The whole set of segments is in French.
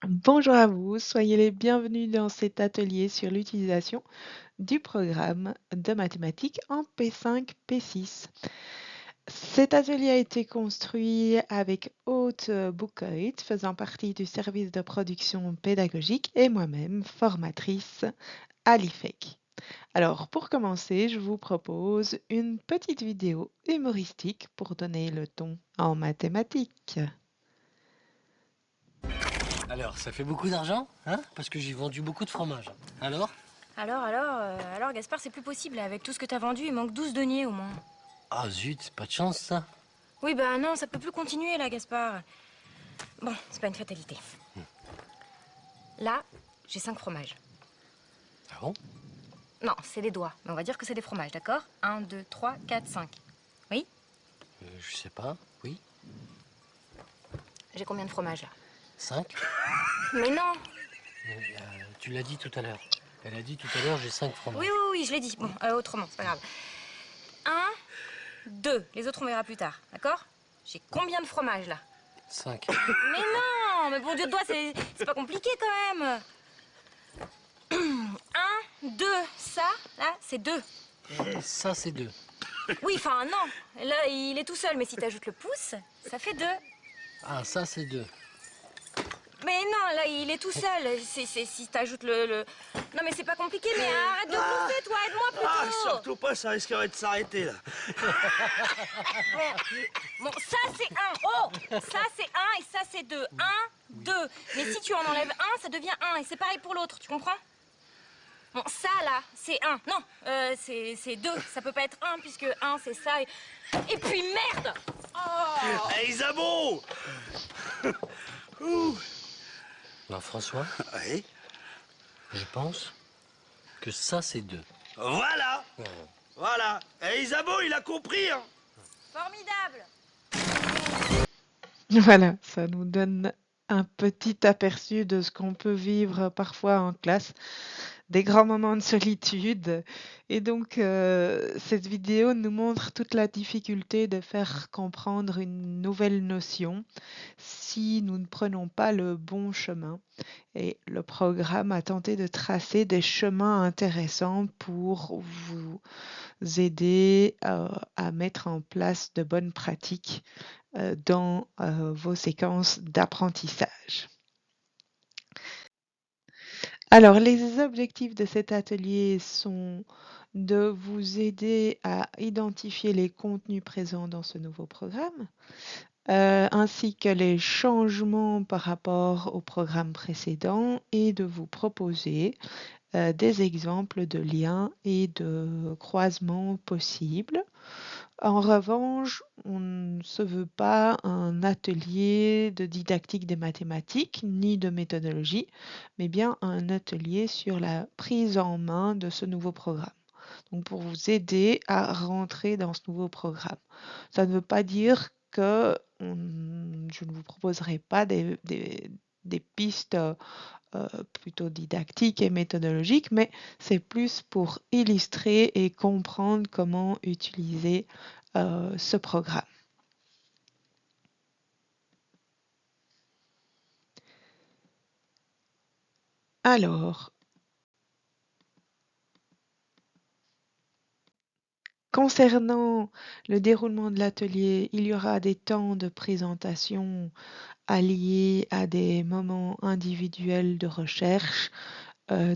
Bonjour à vous, soyez les bienvenus dans cet atelier sur l'utilisation du programme de mathématiques en P5, P6. Cet atelier a été construit avec Haute Boucoit, faisant partie du service de production pédagogique, et moi-même, formatrice à l'IFEC. Alors, pour commencer, je vous propose une petite vidéo humoristique pour donner le ton en mathématiques. Alors, ça fait beaucoup d'argent, hein? Parce que j'ai vendu beaucoup de fromage. Alors? Alors, Gaspard, c'est plus possible. Avec tout ce que t'as vendu, il manque 12 deniers au moins. Ah zut, c'est pas de chance ça. Oui, bah non, ça peut plus continuer là, Gaspard. Bon, c'est pas une fatalité. Là, j'ai 5 fromages. Ah bon? Non, c'est des doigts, mais on va dire que c'est des fromages, d'accord 1, 2, 3, 4, 5. Oui? Je sais pas, oui. J'ai combien de fromages là 5? Mais non Tu l'as dit tout à l'heure. Elle a dit tout à l'heure, j'ai 5 fromages. Oui, je l'ai dit. Bon, autrement, c'est pas grave. 1, 2. Les autres, on verra plus tard, d'accord J'ai combien de fromages là 5. Mais non Mais bon Dieu de toi, c'est pas compliqué quand même 1, 2, ça, là, c'est 2. Ça, c'est 2. Oui, enfin, non. Là, il est tout seul, mais si t'ajoutes le pouce, ça fait 2. Ah, ça, c'est 2. Mais non, là, il est tout seul. Si t'ajoutes le... Non, mais c'est pas compliqué, mais arrête de bluffer, toi, aide-moi plutôt. Surtout pas, ça risquerait de s'arrêter là. Bon, ça, c'est 1. Oh Ça, c'est 1 et ça, c'est 2. 1, 2. Mais si tu en enlèves 1, ça devient 1. Et c'est pareil pour l'autre, tu comprends Bon, ça, là, c'est 1. Non, c'est 2. Ça peut pas être 1, puisque 1, c'est ça. Et puis, merde Oh Hey Isabeau. Non, François, Oui. je pense que ça, c'est 2. Voilà. Voilà. Hey Isabeau, il a compris, hein. Formidable Voilà, ça nous donne un petit aperçu de ce qu'on peut vivre parfois en classe, des grands moments de solitude. Et donc, cette vidéo nous montre toute la difficulté de faire comprendre une nouvelle notion si nous ne prenons pas le bon chemin. Et le programme a tenté de tracer des chemins intéressants pour vous aider à mettre en place de bonnes pratiques dans vos séquences d'apprentissage. Alors, les objectifs de cet atelier sont de vous aider à identifier les contenus présents dans ce nouveau programme, ainsi que les changements par rapport au programme précédent et de vous proposer des exemples de liens et de croisements possibles. En revanche, on ne se veut pas un atelier de didactique des mathématiques ni de méthodologie, mais bien un atelier sur la prise en main de ce nouveau programme. Donc pour vous aider à rentrer dans ce nouveau programme. Ça ne veut pas dire que je ne vous proposerai pas des pistes plutôt didactiques et méthodologiques, mais c'est plus pour illustrer et comprendre comment utiliser ce programme. Alors, concernant le déroulement de l'atelier, il y aura des temps de présentation alliés à des moments individuels de recherche euh,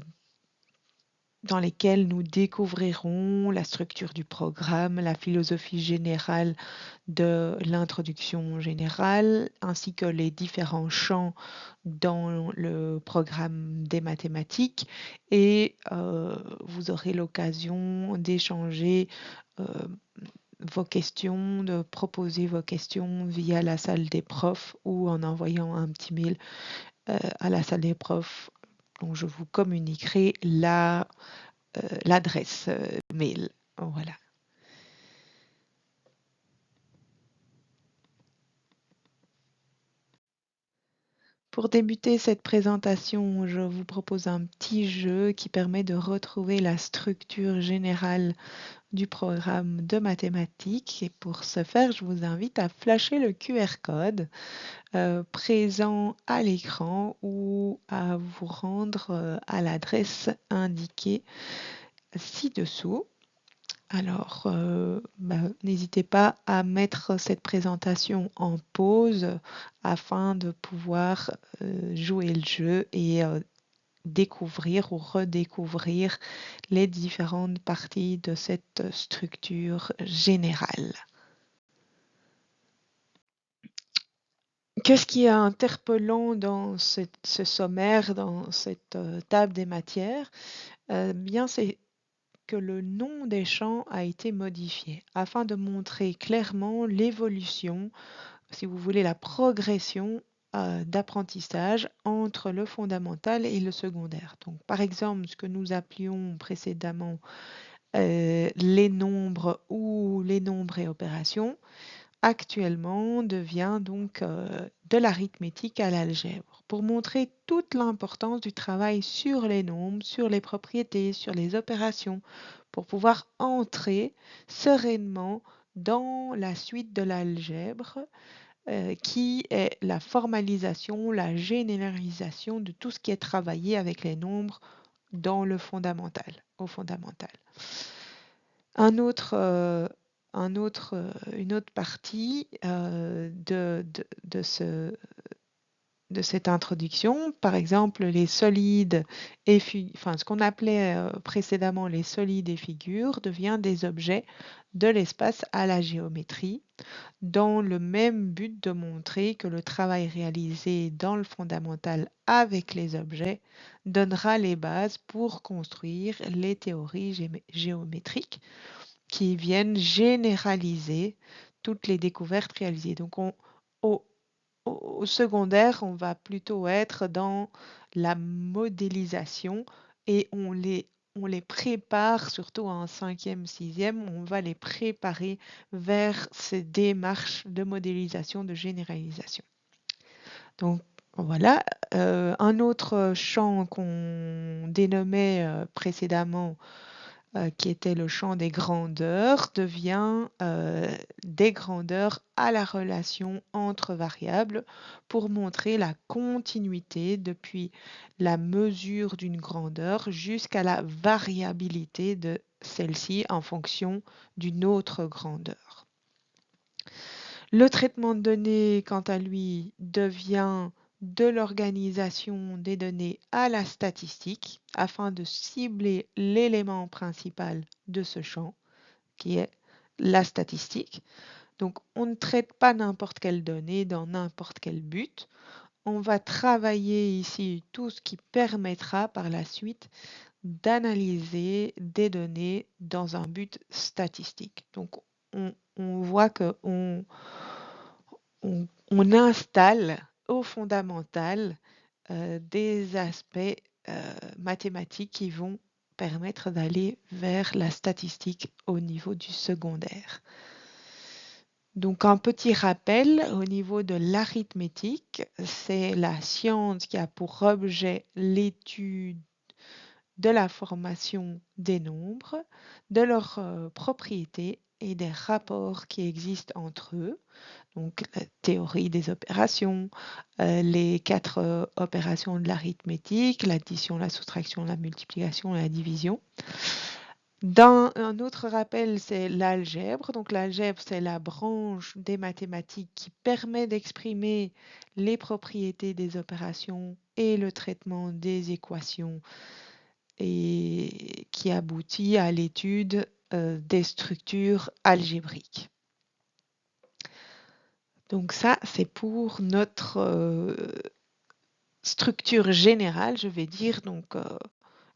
dans lesquels nous découvrirons la structure du programme, la philosophie générale de l'introduction générale, ainsi que les différents champs dans le programme des mathématiques. Et vous aurez l'occasion d'échanger euh, vos questions, de proposer vos questions via la salle des profs ou en envoyant un petit mail à la salle des profs dont je vous communiquerai l'adresse mail. Voilà. Pour débuter cette présentation, je vous propose un petit jeu qui permet de retrouver la structure générale du programme de mathématiques. Et pour ce faire, je vous invite à flasher le QR code présent à l'écran ou à vous rendre à l'adresse indiquée ci-dessous. Alors, n'hésitez pas à mettre cette présentation en pause afin de pouvoir jouer le jeu et découvrir ou redécouvrir les différentes parties de cette structure générale. Qu'est-ce qui est interpellant dans ce sommaire, dans cette table des matières? Bien, c'est que le nom des champs a été modifié afin de montrer clairement l'évolution, si vous voulez, la progression d'apprentissage entre le fondamental et le secondaire. Donc, par exemple, ce que nous appelions précédemment les nombres ou les nombres et opérations, actuellement devient donc de l'arithmétique à l'algèbre, pour montrer toute l'importance du travail sur les nombres, sur les propriétés, sur les opérations, pour pouvoir entrer sereinement dans la suite de l'algèbre, qui est la formalisation, la généralisation de tout ce qui est travaillé avec les nombres dans le fondamental, au fondamental. Une autre partie de cette introduction, par exemple les solides et ce qu'on appelait précédemment les solides et figures devient des objets de l'espace à la géométrie, dans le même but de montrer que le travail réalisé dans le fondamental avec les objets donnera les bases pour construire les théories géométriques qui viennent généraliser toutes les découvertes réalisées. Donc au secondaire, on va plutôt être dans la modélisation et on les prépare, surtout en 5e, 6e, on va les préparer vers ces démarches de modélisation, de généralisation. Donc voilà, un autre champ qu'on dénommait précédemment qui était le champ des grandeurs, devient des grandeurs à la relation entre variables pour montrer la continuité depuis la mesure d'une grandeur jusqu'à la variabilité de celle-ci en fonction d'une autre grandeur. Le traitement de données, quant à lui, devient de l'organisation des données à la statistique afin de cibler l'élément principal de ce champ, qui est la statistique. Donc, on ne traite pas n'importe quelle donnée dans n'importe quel but. On va travailler ici tout ce qui permettra par la suite d'analyser des données dans un but statistique. Donc, on voit qu'on on installe au fondamental des aspects mathématiques qui vont permettre d'aller vers la statistique au niveau du secondaire. Donc un petit rappel au niveau de l'arithmétique, c'est la science qui a pour objet l'étude de la formation des nombres, de leurs propriétés et des rapports qui existent entre eux. Donc la théorie des opérations, les 4 opérations de l'arithmétique, l'addition, la soustraction, la multiplication, la division. Un autre rappel, c'est l'algèbre. Donc l'algèbre, c'est la branche des mathématiques qui permet d'exprimer les propriétés des opérations et le traitement des équations et qui aboutit à l'étude des structures algébriques. Donc ça, c'est pour notre structure générale, je vais dire, donc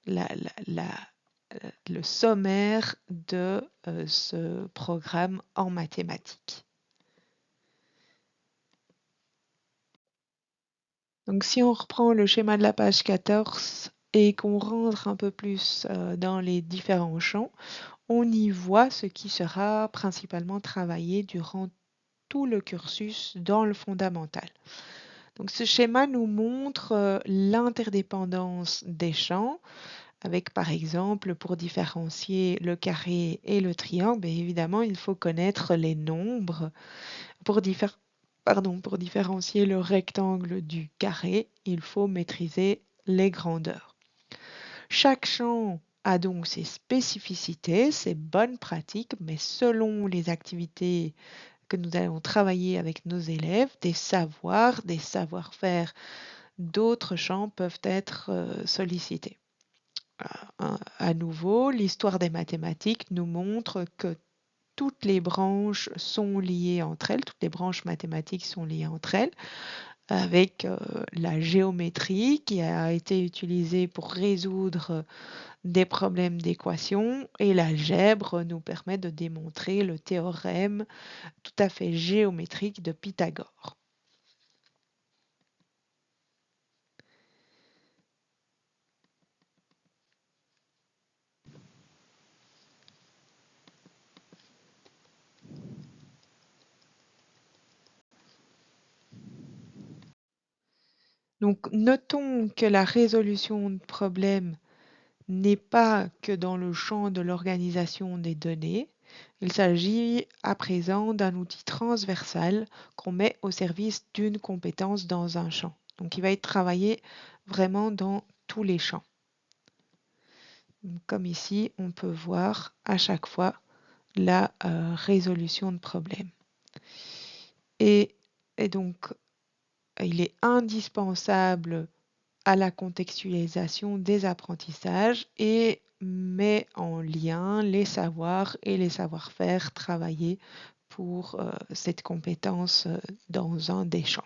le sommaire de ce programme en mathématiques. Donc si on reprend le schéma de la page 14 et qu'on rentre un peu plus dans les différents champs, on y voit ce qui sera principalement travaillé durant tout le cursus dans le fondamental. Donc ce schéma nous montre l'interdépendance des champs avec par exemple pour différencier le carré et le triangle, bien évidemment il faut connaître les nombres. Pour, pour différencier le rectangle du carré, il faut maîtriser les grandeurs. Chaque champ a donc ses spécificités, ses bonnes pratiques, mais selon les activités que nous allons travailler avec nos élèves, des savoirs, des savoir-faire d'autres champs peuvent être sollicités. À nouveau, l'histoire des mathématiques nous montre que toutes les branches sont liées entre elles, toutes les branches mathématiques sont liées entre elles, avec la géométrie qui a été utilisée pour résoudre des problèmes d'équation et l'algèbre nous permet de démontrer le théorème tout à fait géométrique de Pythagore. Donc, notons que la résolution de problèmes n'est pas que dans le champ de l'organisation des données. Il s'agit à présent d'un outil transversal qu'on met au service d'une compétence dans un champ. Donc, il va être travaillé vraiment dans tous les champs. Comme ici, on peut voir à chaque fois la résolution de problèmes. Et donc, il est indispensable à la contextualisation des apprentissages et met en lien les savoirs et les savoir-faire travaillés pour cette compétence dans un des champs.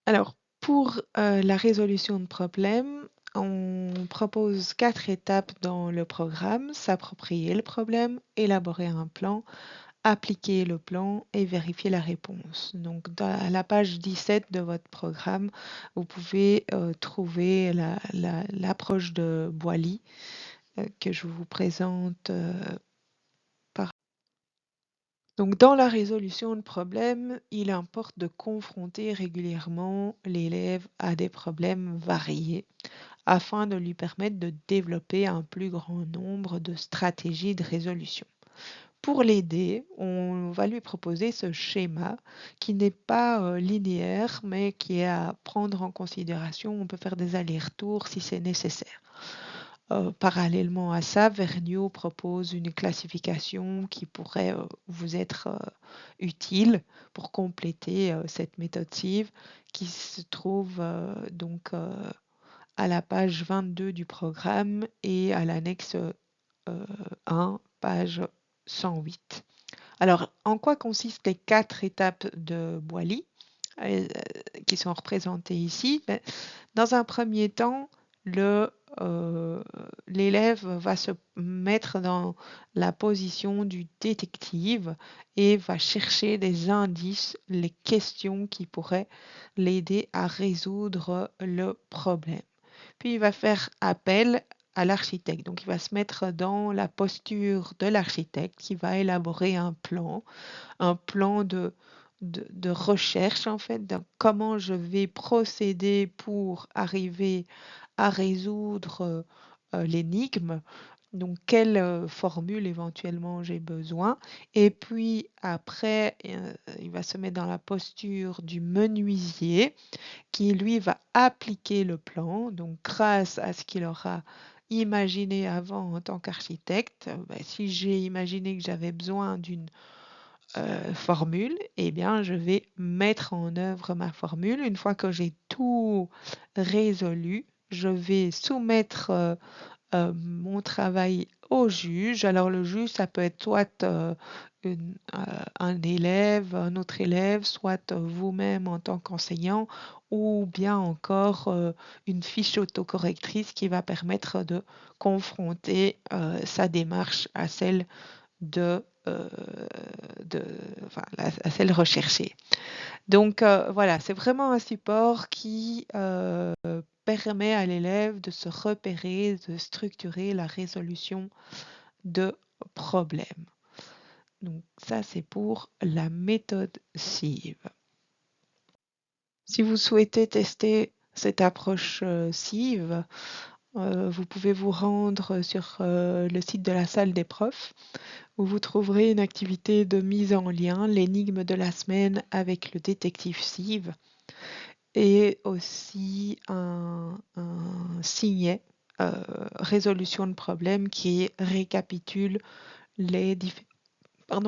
Alors, pour la résolution de problèmes, on propose 4 étapes dans le programme: s'approprier le problème, élaborer un plan, appliquer le plan et vérifier la réponse. Donc, à la page 17 de votre programme, vous pouvez trouver l'approche de Boily que je vous présente par. Donc, dans la résolution de problèmes, il importe de confronter régulièrement l'élève à des problèmes variés afin de lui permettre de développer un plus grand nombre de stratégies de résolution. Pour l'aider, on va lui proposer ce schéma qui n'est pas linéaire, mais qui est à prendre en considération. On peut faire des allers-retours si c'est nécessaire. Parallèlement à ça, Vergniaud propose une classification qui pourrait vous être utile pour compléter cette méthode SIV qui se trouve donc à la page 22 du programme et à l'annexe 1, page 108. Alors, en quoi consistent les 4 étapes de Boily qui sont représentées ici? Dans un premier temps, l'élève va se mettre dans la position du détective et va chercher des indices, les questions qui pourraient l'aider à résoudre le problème. Puis il va faire appel à l'architecte. Donc il va se mettre dans la posture de l'architecte qui va élaborer un plan de recherche en fait, de comment je vais procéder pour arriver à résoudre l'énigme. Donc, quelle formule éventuellement j'ai besoin. Et puis après, il va se mettre dans la posture du menuisier qui, lui, va appliquer le plan. Donc, grâce à ce qu'il aura imaginé avant en tant qu'architecte, si j'ai imaginé que j'avais besoin d'une formule, eh bien, je vais mettre en œuvre ma formule. Une fois que j'ai tout résolu, je vais soumettre mon travail au juge. Alors le juge, ça peut être soit un élève, un autre élève, soit vous-même en tant qu'enseignant, ou bien encore une fiche autocorrectrice qui va permettre de confronter sa démarche à celle à celle recherchée. Donc voilà, c'est vraiment un support qui permet à l'élève de se repérer, de structurer la résolution de problèmes. Donc ça, c'est pour la méthode SIV. Si vous souhaitez tester cette approche Sieve, vous pouvez vous rendre sur le site de la salle des profs où vous trouverez une activité de mise en lien, l'énigme de la semaine avec le détective Sieve et aussi un signet résolution de problème qui récapitule les,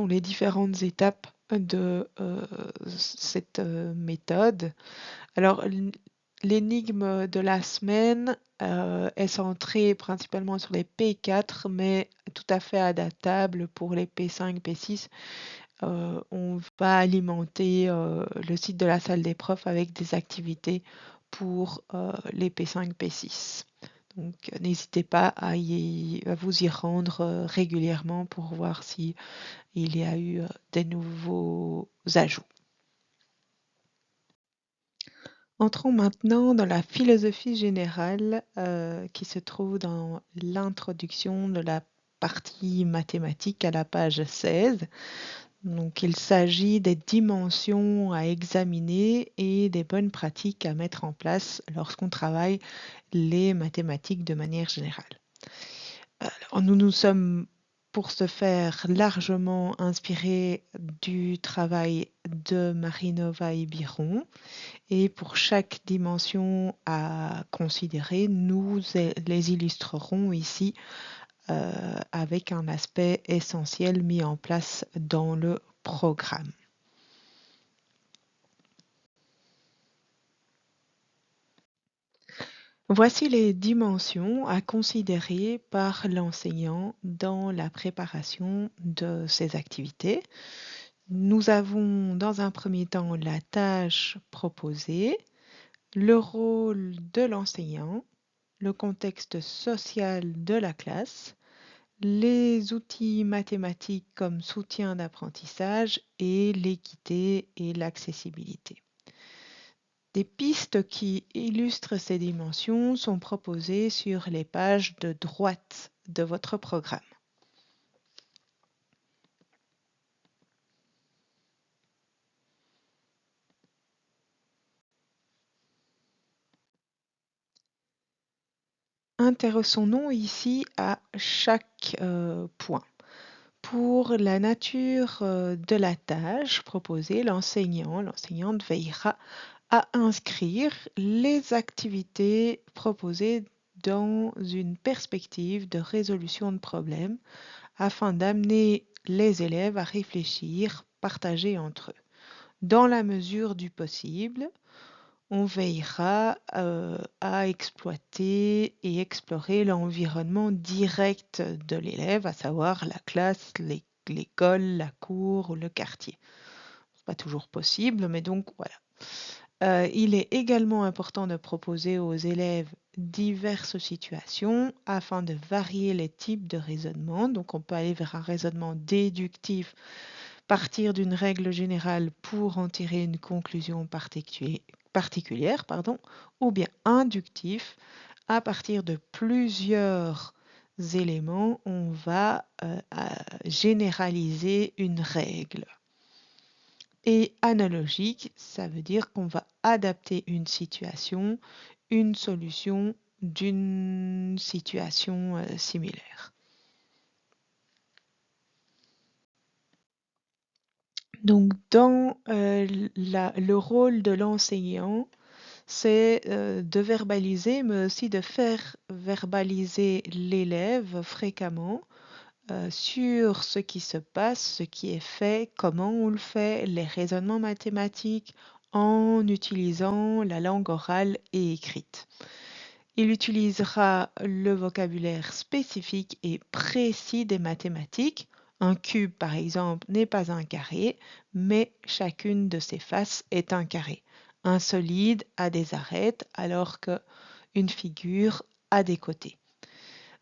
les différentes étapes de cette méthode. Alors, l'énigme de la semaine est centrée principalement sur les P4, mais tout à fait adaptable pour les P5, P6. On va alimenter le site de la salle des profs avec des activités pour les P5, P6. Donc, n'hésitez pas à vous y rendre régulièrement pour voir si il y a eu des nouveaux ajouts. Entrons maintenant dans la philosophie générale qui se trouve dans l'introduction de la partie mathématique à la page 16. Donc, il s'agit des dimensions à examiner et des bonnes pratiques à mettre en place lorsqu'on travaille les mathématiques de manière générale. Alors, nous nous sommes pour ce faire largement inspirés du travail de Marinova et Biron. Et pour chaque dimension à considérer, nous les illustrerons ici avec un aspect essentiel mis en place dans le programme. Voici les dimensions à considérer par l'enseignant dans la préparation de ces activités. Nous avons dans un premier temps la tâche proposée, le rôle de l'enseignant, le contexte social de la classe, les outils mathématiques comme soutien d'apprentissage et l'équité et l'accessibilité. Des pistes qui illustrent ces dimensions sont proposées sur les pages de droite de votre programme. Intéressons-nous ici à chaque point. Pour la nature de la tâche proposée, l'enseignante veillera à inscrire les activités proposées dans une perspective de résolution de problèmes afin d'amener les élèves à réfléchir, partager entre eux. Dans la mesure du possible, on veillera à exploiter et explorer l'environnement direct de l'élève, à savoir la classe, l'école, la cour ou le quartier. Ce n'est pas toujours possible, mais donc voilà. Il est également important de proposer aux élèves diverses situations afin de varier les types de raisonnement. Donc on peut aller vers un raisonnement déductif, partir d'une règle générale pour en tirer une conclusion particulière, ou bien inductif, à partir de plusieurs éléments, on va généraliser une règle. Et analogique, ça veut dire qu'on va adapter une situation, une solution d'une situation similaire. Donc, dans le rôle de l'enseignant, c'est de verbaliser, mais aussi de faire verbaliser l'élève fréquemment sur ce qui se passe, ce qui est fait, comment on le fait, les raisonnements mathématiques en utilisant la langue orale et écrite. Il utilisera le vocabulaire spécifique et précis des mathématiques. Un cube, par exemple, n'est pas un carré, mais chacune de ses faces est un carré. Un solide a des arêtes, alors qu'une figure a des côtés.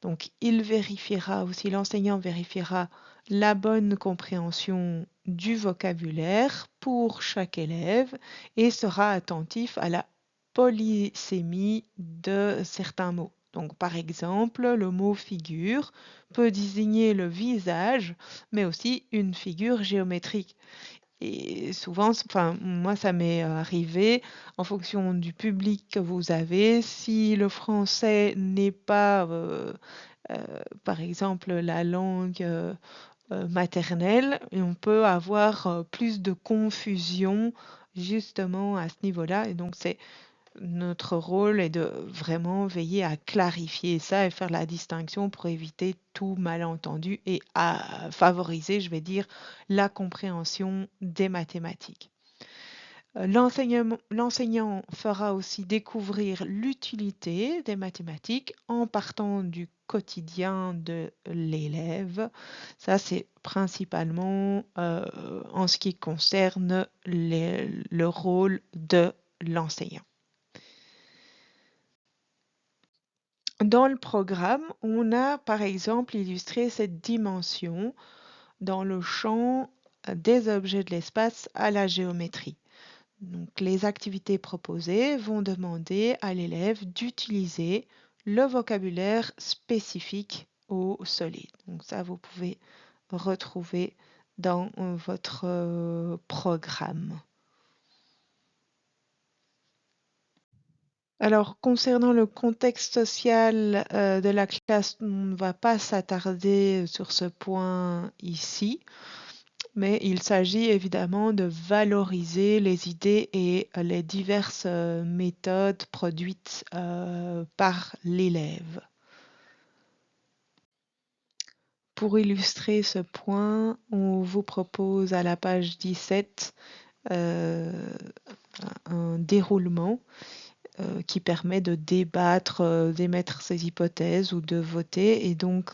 Donc, l'enseignant vérifiera la bonne compréhension du vocabulaire pour chaque élève et sera attentif à la polysémie de certains mots. Donc, par exemple, le mot figure peut désigner le visage, mais aussi une figure géométrique. Et souvent, enfin, moi, ça m'est arrivé en fonction du public que vous avez. Si le français n'est pas, par exemple, la langue maternelle, et on peut avoir plus de confusion justement à ce niveau-là. Et donc, c'est notre rôle est de vraiment veiller à clarifier ça et faire la distinction pour éviter tout malentendu et à favoriser, je vais dire, la compréhension des mathématiques. L'enseignant fera aussi découvrir l'utilité des mathématiques en partant du quotidien de l'élève. Ça, c'est principalement en ce qui concerne le rôle de l'enseignant. Dans le programme, on a par exemple illustré cette dimension dans le champ des objets de l'espace à la géométrie. Donc, les activités proposées vont demander à l'élève d'utiliser le vocabulaire spécifique au solide. Donc ça, vous pouvez retrouver dans votre programme. Alors, concernant le contexte social de la classe, on ne va pas s'attarder sur ce point ici, mais il s'agit évidemment de valoriser les idées et les diverses méthodes produites par l'élève. Pour illustrer ce point, on vous propose à la page 17 un déroulement qui permet de débattre, d'émettre ses hypothèses ou de voter. Et donc,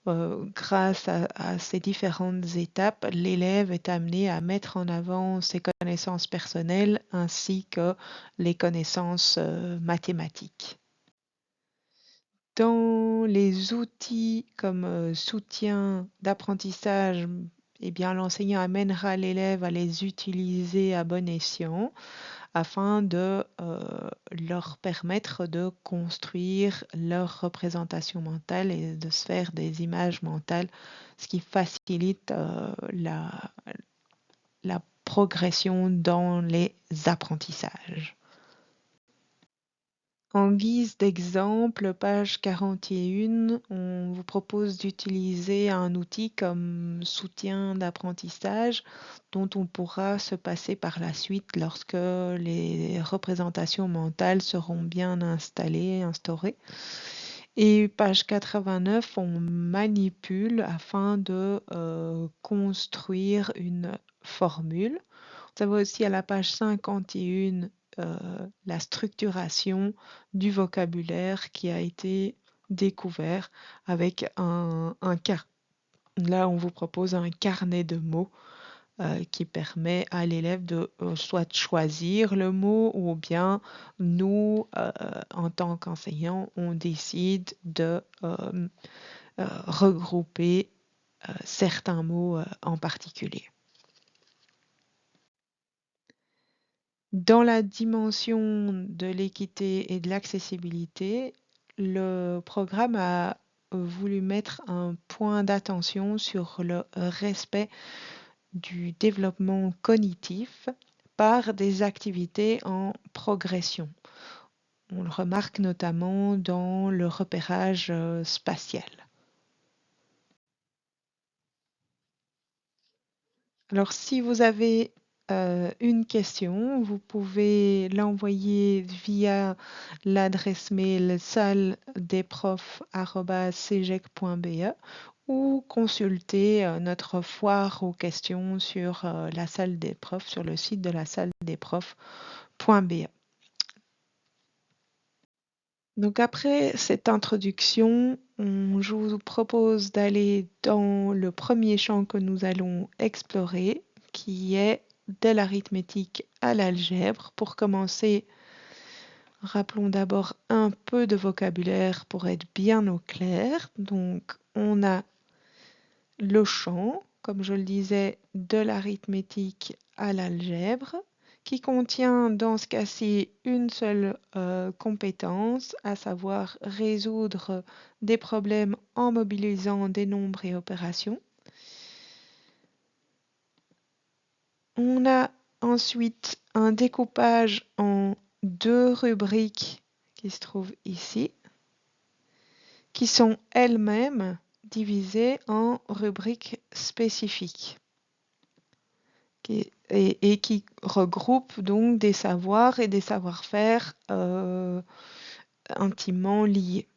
grâce à ces différentes étapes, l'élève est amené à mettre en avant ses connaissances personnelles ainsi que les connaissances mathématiques. Dans les outils comme soutien d'apprentissage, eh bien, l'enseignant amènera l'élève à les utiliser à bon escient afin de leur permettre de construire leur représentation mentale et de se faire des images mentales, ce qui facilite la progression dans les apprentissages. En guise d'exemple, page 41, on vous propose d'utiliser un outil comme soutien d'apprentissage dont on pourra se passer par la suite lorsque les représentations mentales seront bien instaurées. Et page 89, on manipule afin de construire une formule. Vous avez aussi à la page 51 la structuration du vocabulaire qui a été découvert avec là on vous propose un carnet de mots qui permet à l'élève de soit choisir le mot ou bien nous, en tant qu'enseignants, on décide de regrouper certains mots en particulier. Dans la dimension de l'équité et de l'accessibilité, le programme a voulu mettre un point d'attention sur le respect du développement cognitif par des activités en progression. On le remarque notamment dans le repérage spatial. Alors, si vous avez une question, vous pouvez l'envoyer via l'adresse mail salledesprofs@cegec.be ou consulter notre foire aux questions sur la salle des profs, sur le site de la salle des profs.be. Donc après cette introduction, je vous propose d'aller dans le premier champ que nous allons explorer, qui est de l'arithmétique à l'algèbre. Pour commencer, rappelons d'abord un peu de vocabulaire pour être bien au clair. Donc on a le champ, comme je le disais, de l'arithmétique à l'algèbre, qui contient dans ce cas-ci une seule compétence, à savoir résoudre des problèmes en mobilisant des nombres et opérations. On a ensuite un découpage en 2 rubriques qui se trouvent ici, qui sont elles-mêmes divisées en rubriques spécifiques et qui regroupent donc des savoirs et des savoir-faire intimement liés.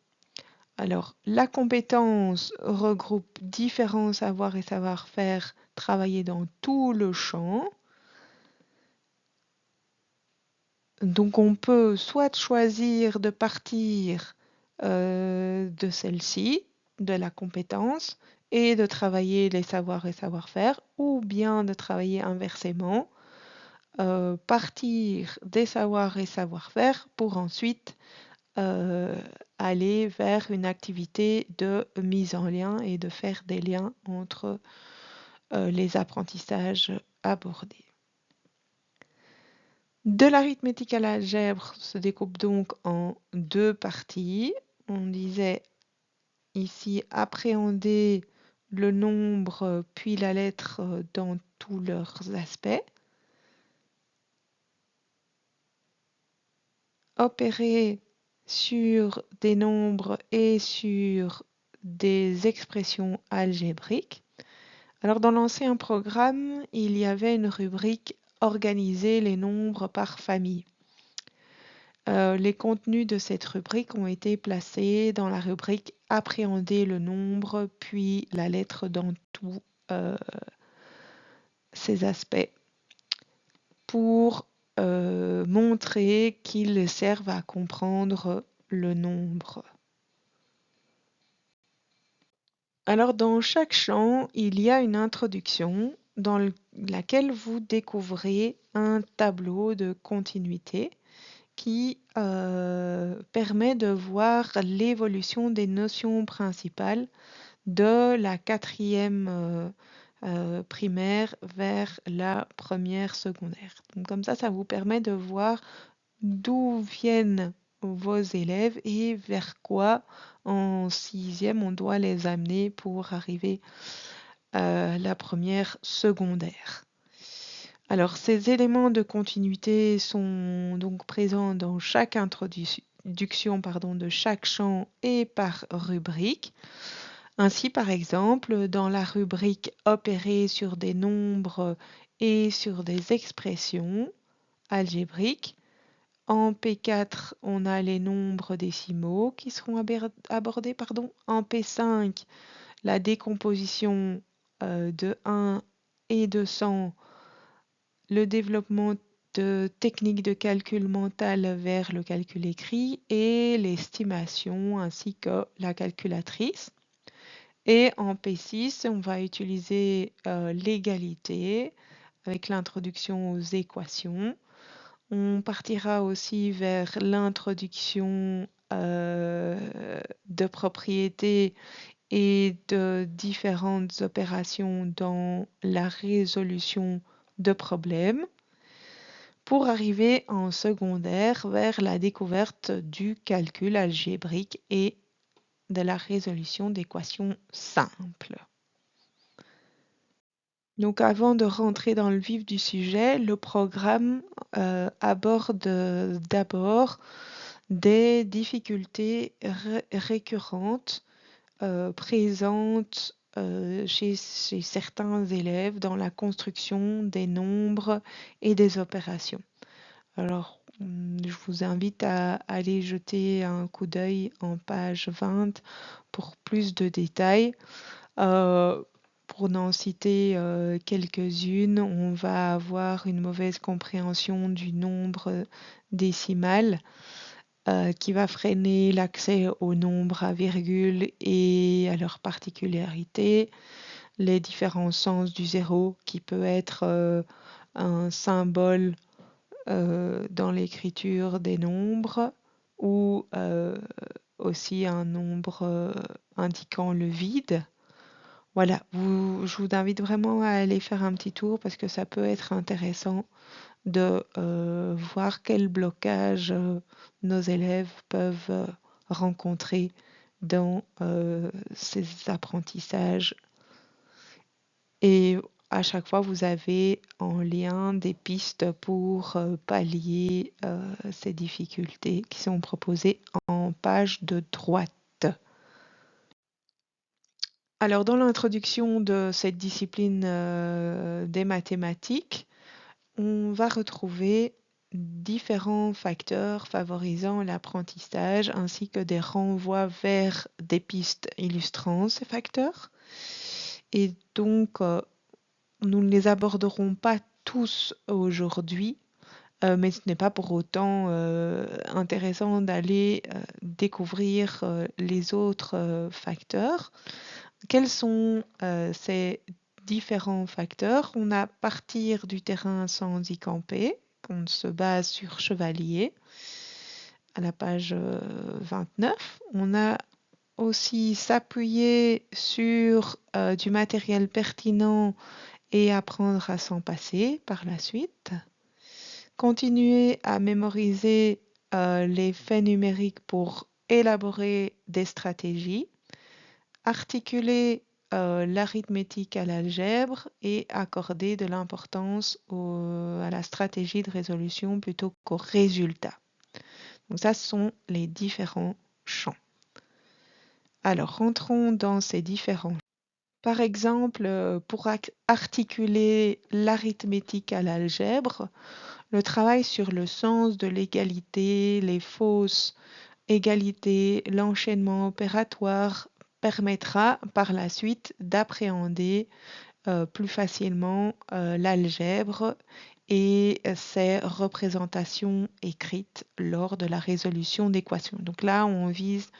Alors, la compétence regroupe différents savoirs et savoir-faire travaillés dans tout le champ. Donc, on peut soit choisir de partir de celle-ci, de la compétence, et de travailler les savoirs et savoir-faire, ou bien de travailler inversement, partir des savoirs et savoir-faire pour ensuite aller vers une activité de mise en lien et de faire des liens entre les apprentissages abordés. De l'arithmétique à l'algèbre se découpe donc en 2 parties. On disait ici appréhender le nombre puis la lettre dans tous leurs aspects. Opérer sur des nombres et sur des expressions algébriques. Alors dans l'ancien programme, il y avait une rubrique organiser les nombres par famille. Les contenus de cette rubrique ont été placés dans la rubrique appréhender le nombre puis la lettre dans tous ces aspects pour montrer qu'ils servent à comprendre le nombre. Alors dans chaque champ, il y a une introduction dans laquelle vous découvrez un tableau de continuité qui permet de voir l'évolution des notions principales de la 4e primaire vers la 1re secondaire. Donc comme ça vous permet de voir d'où viennent vos élèves et vers quoi en 6e on doit les amener pour arriver à la 1re secondaire. Alors ces éléments de continuité sont donc présents dans chaque introduction de chaque champ et par rubrique. Ainsi par exemple dans la rubrique opérer sur des nombres et sur des expressions algébriques, en P4 on a les nombres décimaux qui seront abordés. En P5 la décomposition de 1 et de 100, le développement de techniques de calcul mental vers le calcul écrit et l'estimation ainsi que la calculatrice. Et en P6, on va utiliser l'égalité avec l'introduction aux équations. On partira aussi vers l'introduction de propriétés et de différentes opérations dans la résolution de problèmes pour arriver en secondaire vers la découverte du calcul algébrique et de la résolution d'équations simples. Donc avant de rentrer dans le vif du sujet, le programme aborde d'abord des difficultés récurrentes présentes chez certains élèves dans la construction des nombres et des opérations. Alors, je vous invite à aller jeter un coup d'œil en page 20 pour plus de détails. Pour n'en citer quelques-unes, on va avoir une mauvaise compréhension du nombre décimal qui va freiner l'accès aux nombres à virgule et à leurs particularités, les différents sens du zéro qui peut être un symbole dans l'écriture des nombres ou aussi un nombre indiquant le vide. Voilà, je vous invite vraiment à aller faire un petit tour parce que ça peut être intéressant de voir quel blocage nos élèves peuvent rencontrer dans ces apprentissages. Et à chaque fois, vous avez en lien des pistes pour pallier ces difficultés qui sont proposées en page de droite. Alors, dans l'introduction de cette discipline des mathématiques, on va retrouver différents facteurs favorisant l'apprentissage ainsi que des renvois vers des pistes illustrant ces facteurs. Et donc, nous ne les aborderons pas tous aujourd'hui, mais ce n'est pas pour autant intéressant d'aller découvrir les autres facteurs. Quels sont ces différents facteurs? On a partir du terrain sans y camper, on se base sur Chevalier, à la page 29. On a aussi s'appuyer sur du matériel pertinent et apprendre à s'en passer par la suite. Continuer à mémoriser les faits numériques pour élaborer des stratégies. Articuler l'arithmétique à l'algèbre et accorder de l'importance à la stratégie de résolution plutôt qu'au résultat. Donc ça, ce sont les différents champs. Alors, rentrons dans ces différents champs. Par exemple, pour articuler l'arithmétique à l'algèbre, le travail sur le sens de l'égalité, les fausses égalités, l'enchaînement opératoire permettra par la suite d'appréhender plus facilement l'algèbre et ses représentations écrites lors de la résolution d'équations. Donc là, on vise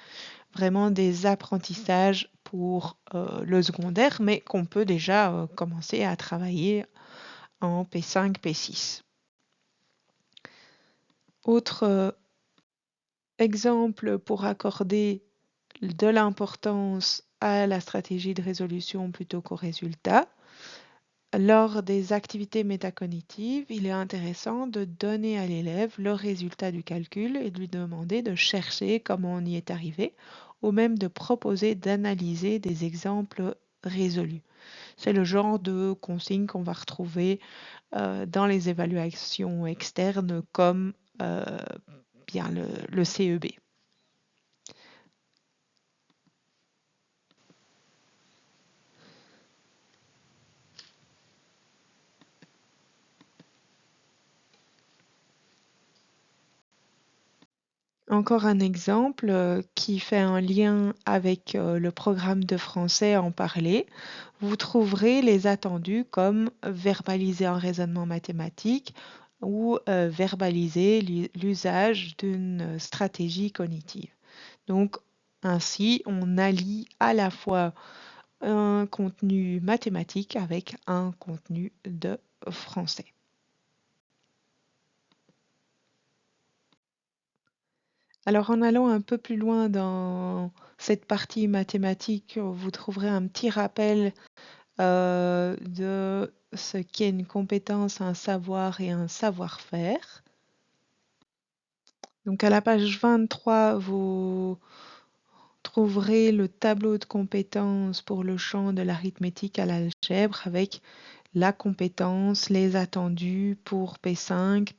vraiment des apprentissages pour le secondaire, mais qu'on peut déjà commencer à travailler en P5, P6. Autre exemple pour accorder de l'importance à la stratégie de résolution plutôt qu'au résultat. Lors des activités métacognitives, il est intéressant de donner à l'élève le résultat du calcul et de lui demander de chercher comment on y est arrivé, ou même de proposer d'analyser des exemples résolus. C'est le genre de consigne qu'on va retrouver dans les évaluations externes comme bien le CEB. Encore un exemple qui fait un lien avec le programme de français en parler. Vous trouverez les attendus comme verbaliser un raisonnement mathématique ou verbaliser l'usage d'une stratégie cognitive. Donc ainsi, on allie à la fois un contenu mathématique avec un contenu de français. Alors en allant un peu plus loin dans cette partie mathématique, vous trouverez un petit rappel de ce qu'est une compétence, un savoir et un savoir-faire. Donc à la page 23, vous trouverez le tableau de compétences pour le champ de l'arithmétique à l'algèbre avec la compétence, les attendus pour P5,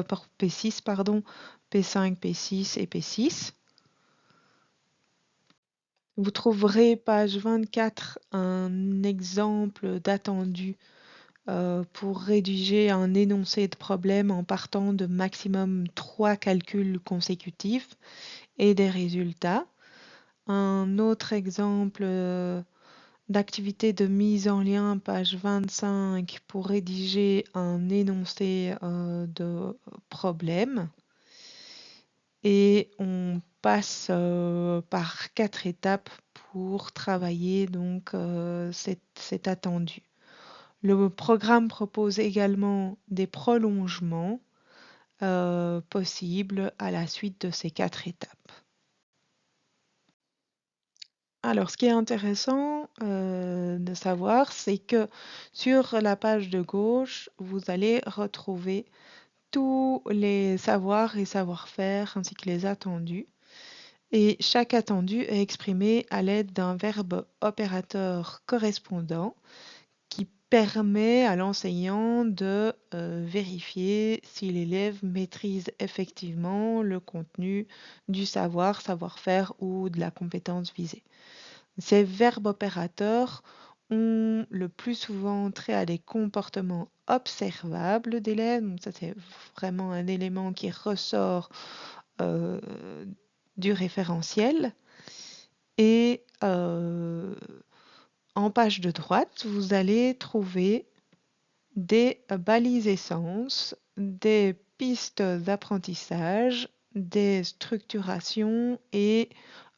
pour P6, pardon, P5, P6 et P6. Vous trouverez page 24 un exemple d'attendu pour rédiger un énoncé de problème en partant de maximum 3 calculs consécutifs et des résultats. Un autre exemple d'activité de mise en lien, page 25, pour rédiger un énoncé de problème. Et on passe par 4 étapes pour travailler donc cet attendu. Le programme propose également des prolongements possibles à la suite de ces 4 étapes. Alors, ce qui est intéressant de savoir, c'est que sur la page de gauche, vous allez retrouver tous les savoirs et savoir-faire ainsi que les attendus. Et chaque attendu est exprimé à l'aide d'un verbe opérateur correspondant qui permet à l'enseignant de vérifier si l'élève maîtrise effectivement le contenu du savoir, savoir-faire ou de la compétence visée. Ces verbes opérateurs ont le plus souvent trait à des comportements observables d'élèves. Donc ça, c'est vraiment un élément qui ressort euh, du référentiel. Et en page de droite, vous allez trouver des balises essence, des pistes d'apprentissage, des structurations et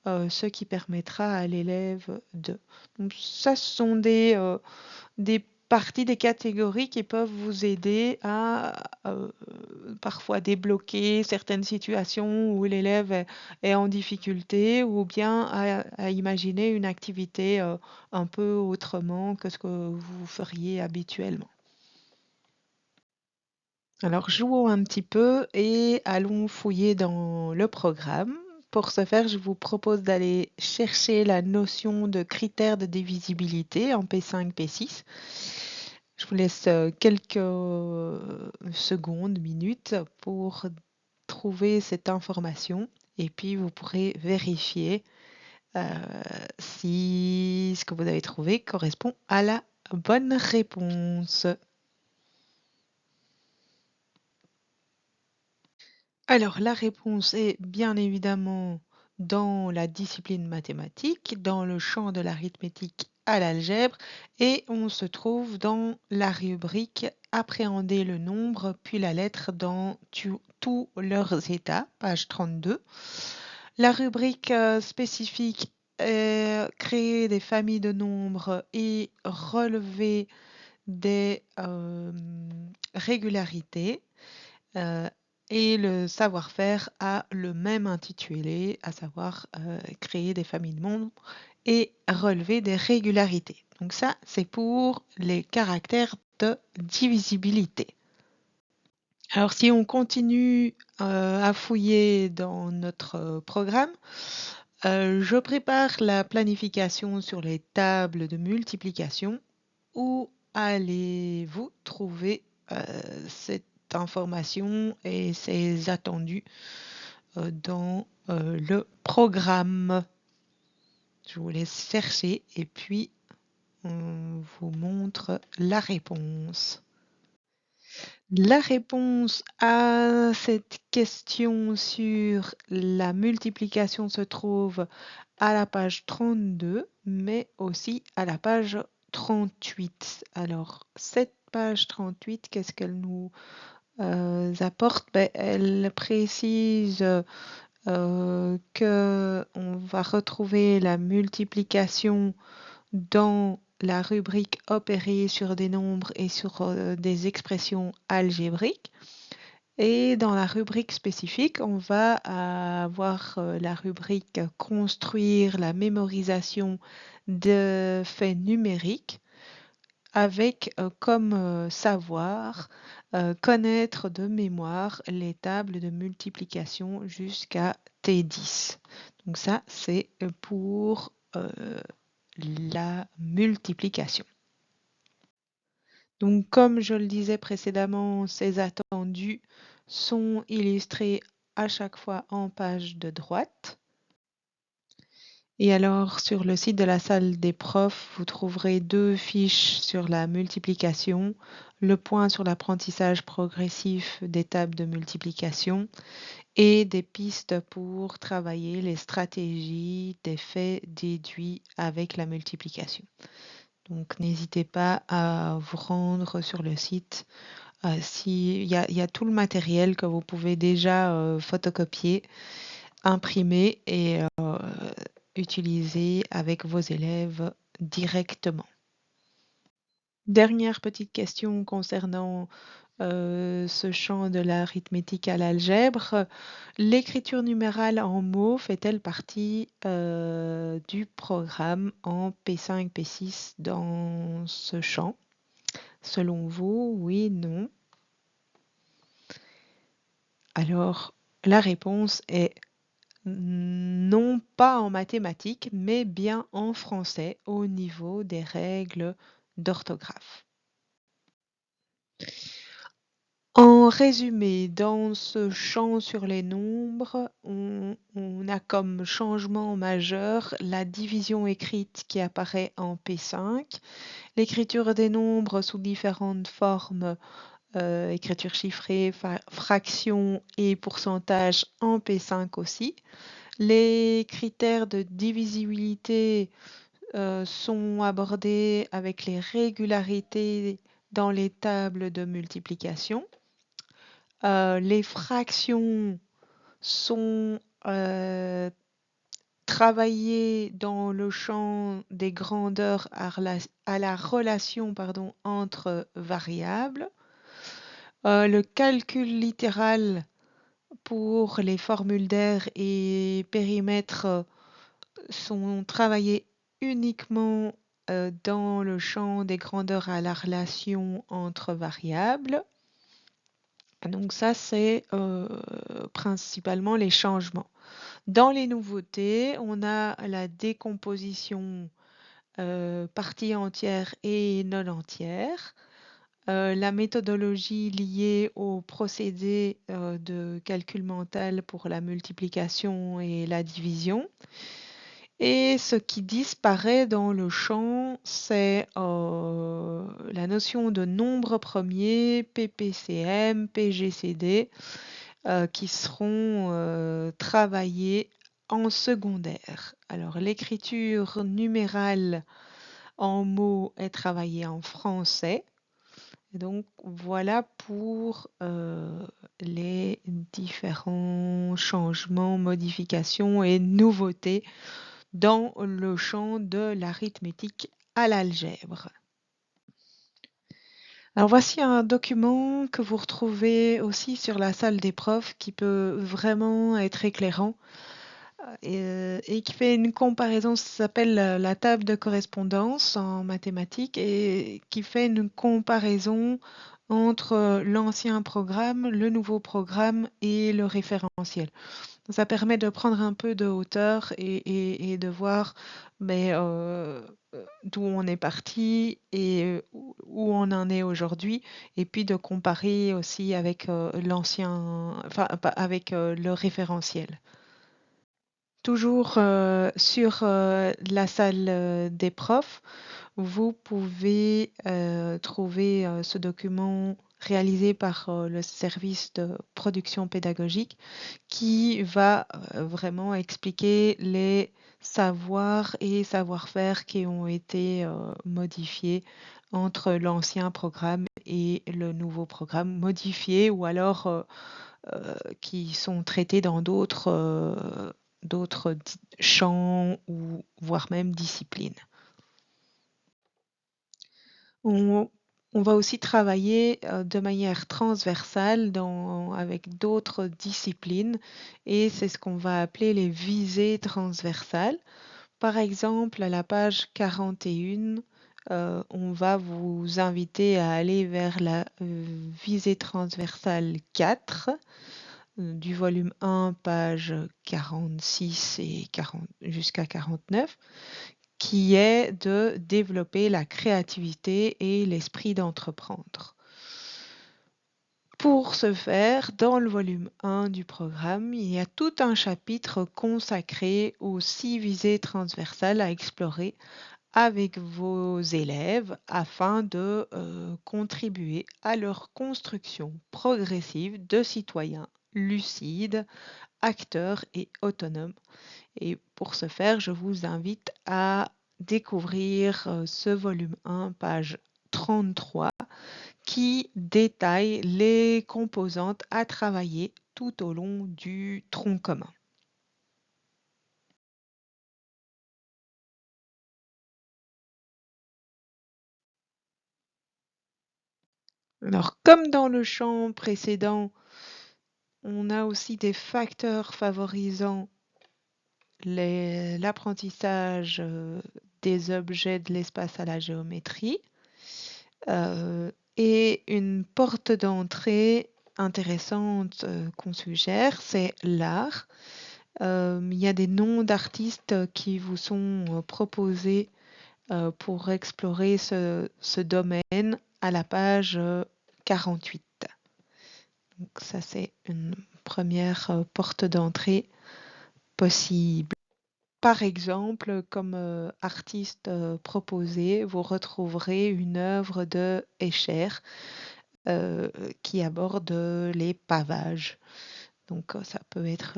ce qui permettra à l'élève de. Donc ça, ce sont des parties, des catégories qui peuvent vous aider à parfois débloquer certaines situations où l'élève est en difficulté ou bien à imaginer une activité un peu autrement que ce que vous feriez habituellement. Alors jouons un petit peu et allons fouiller dans le programme. Pour ce faire, je vous propose d'aller chercher la notion de critère de divisibilité en P5, P6. Je vous laisse quelques secondes, minutes pour trouver cette information et puis vous pourrez vérifier si ce que vous avez trouvé correspond à la bonne réponse. Alors, la réponse est bien évidemment dans la discipline mathématique, dans le champ de l'arithmétique à l'algèbre, et on se trouve dans la rubrique Appréhender le nombre, puis la lettre dans tous leurs états, page 32. La rubrique spécifique est créer des familles de nombres et relever des régularités. Et le savoir-faire a le même intitulé, à savoir créer des familles de nombres et relever des régularités. Donc ça, c'est pour les caractères de divisibilité. Alors si on continue à fouiller dans notre programme, je prépare la planification sur les tables de multiplication. Où allez-vous trouver cette information et ses attendus dans le programme? Je vous laisse chercher et puis on vous montre la réponse. La réponse à cette question sur la multiplication se trouve à la page 32, mais aussi à la page 38. Alors, cette page 38, qu'est-ce qu'elle nous apporte? Elle précise que on va retrouver la multiplication dans la rubrique opérer sur des nombres et sur des expressions algébriques. Et dans la rubrique spécifique, on va avoir la rubrique construire la mémorisation de faits numériques avec comme savoir connaître de mémoire les tables de multiplication jusqu'à T10. Donc ça, c'est pour la multiplication. Donc, comme je le disais précédemment, ces attendus sont illustrés à chaque fois en page de droite. Et alors, sur le site de la salle des profs, vous trouverez 2 fiches sur la multiplication, le point sur l'apprentissage progressif des tables de multiplication et des pistes pour travailler les stratégies des faits déduits avec la multiplication. Donc, n'hésitez pas à vous rendre sur le site. Il y a tout le matériel que vous pouvez déjà photocopier, imprimer et utiliser avec vos élèves directement. Dernière petite question concernant ce champ de l'arithmétique à l'algèbre. L'écriture numérale en mots fait-elle partie du programme en P5, P6 dans ce champ? Selon vous, oui, non. Alors, la réponse est non pas en mathématiques, mais bien en français au niveau des règles d'orthographe. En résumé, dans ce champ sur les nombres, on a comme changement majeur la division écrite qui apparaît en P5, l'écriture des nombres sous différentes formes, écriture chiffrée, fraction et pourcentage en P5 aussi. Les critères de divisibilité sont abordés avec les régularités dans les tables de multiplication. Les fractions sont travaillées dans le champ des grandeurs à la relation entre variables. Le calcul littéral pour les formules d'air et périmètres sont travaillés uniquement dans le champ des grandeurs à la relation entre variables. Donc ça, c'est principalement les changements. Dans les nouveautés, on a la décomposition partie entière et non entière, la méthodologie liée au procédé de calcul mental pour la multiplication et la division. Et ce qui disparaît dans le champ, c'est la notion de nombre premier, PPCM, PGCD, qui seront travaillés en secondaire. Alors l'écriture numérale en mots est travaillée en français. Et donc voilà pour les différents changements, modifications et nouveautés dans le champ de l'arithmétique à l'algèbre. Alors voici un document que vous retrouvez aussi sur la salle des profs qui peut vraiment être éclairant et qui fait une comparaison, ça s'appelle la table de correspondance en mathématiques et qui fait une comparaison entre l'ancien programme, le nouveau programme et le référentiel. Ça permet de prendre un peu de hauteur et de voir d'où on est parti et où on en est aujourd'hui, et puis de comparer aussi avec avec le référentiel. Toujours sur la salle des profs, vous pouvez trouver ce document réalisé par le service de production pédagogique qui va vraiment expliquer les savoirs et savoir-faire qui ont été modifiés entre l'ancien programme et le nouveau programme modifié ou alors qui sont traités dans d'autres champs ou voire même disciplines. On va aussi travailler de manière transversale avec d'autres disciplines et c'est ce qu'on va appeler les visées transversales. Par exemple, à la page 41, on va vous inviter à aller vers la visée transversale 4 du volume 1, page 46 et jusqu'à 49, qui est de développer la créativité et l'esprit d'entreprendre. Pour ce faire, dans le volume 1 du programme, il y a tout un chapitre consacré aux 6 visées transversales à explorer avec vos élèves afin de contribuer à leur construction progressive de citoyens lucides, acteurs et autonomes. Et pour ce faire, je vous invite à découvrir ce volume 1, page 33, qui détaille les composantes à travailler tout au long du tronc commun. Alors, comme dans le champ précédent, on a aussi des facteurs favorisant l'apprentissage des objets de l'espace à la géométrie et une porte d'entrée intéressante qu'on suggère, c'est l'art. Il y a des noms d'artistes qui vous sont proposés pour explorer ce domaine à la page 48. Donc ça, c'est une première porte d'entrée possible. Par exemple, comme artiste proposé, vous retrouverez une œuvre de Escher qui aborde les pavages. Donc ça peut être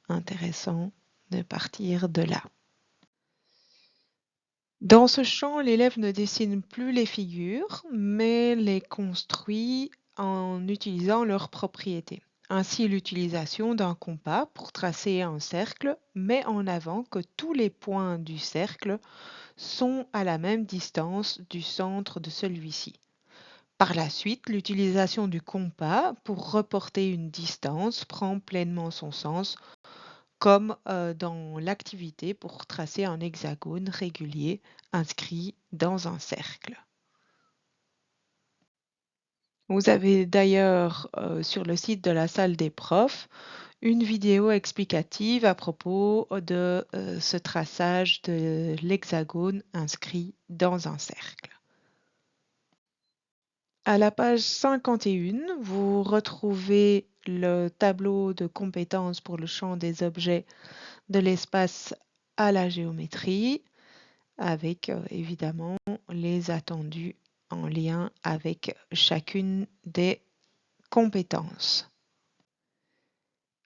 intéressant de partir de là. Dans ce champ, l'élève ne dessine plus les figures, mais les construit en utilisant leurs propriétés. Ainsi, l'utilisation d'un compas pour tracer un cercle met en avant que tous les points du cercle sont à la même distance du centre de celui-ci. Par la suite, l'utilisation du compas pour reporter une distance prend pleinement son sens, comme dans l'activité pour tracer un hexagone régulier inscrit dans un cercle. Vous avez d'ailleurs sur le site de la salle des profs une vidéo explicative à propos de ce traçage de l'hexagone inscrit dans un cercle. À la page 51, vous retrouvez le tableau de compétences pour le champ des objets de l'espace à la géométrie, avec évidemment les attendus en lien avec chacune des compétences.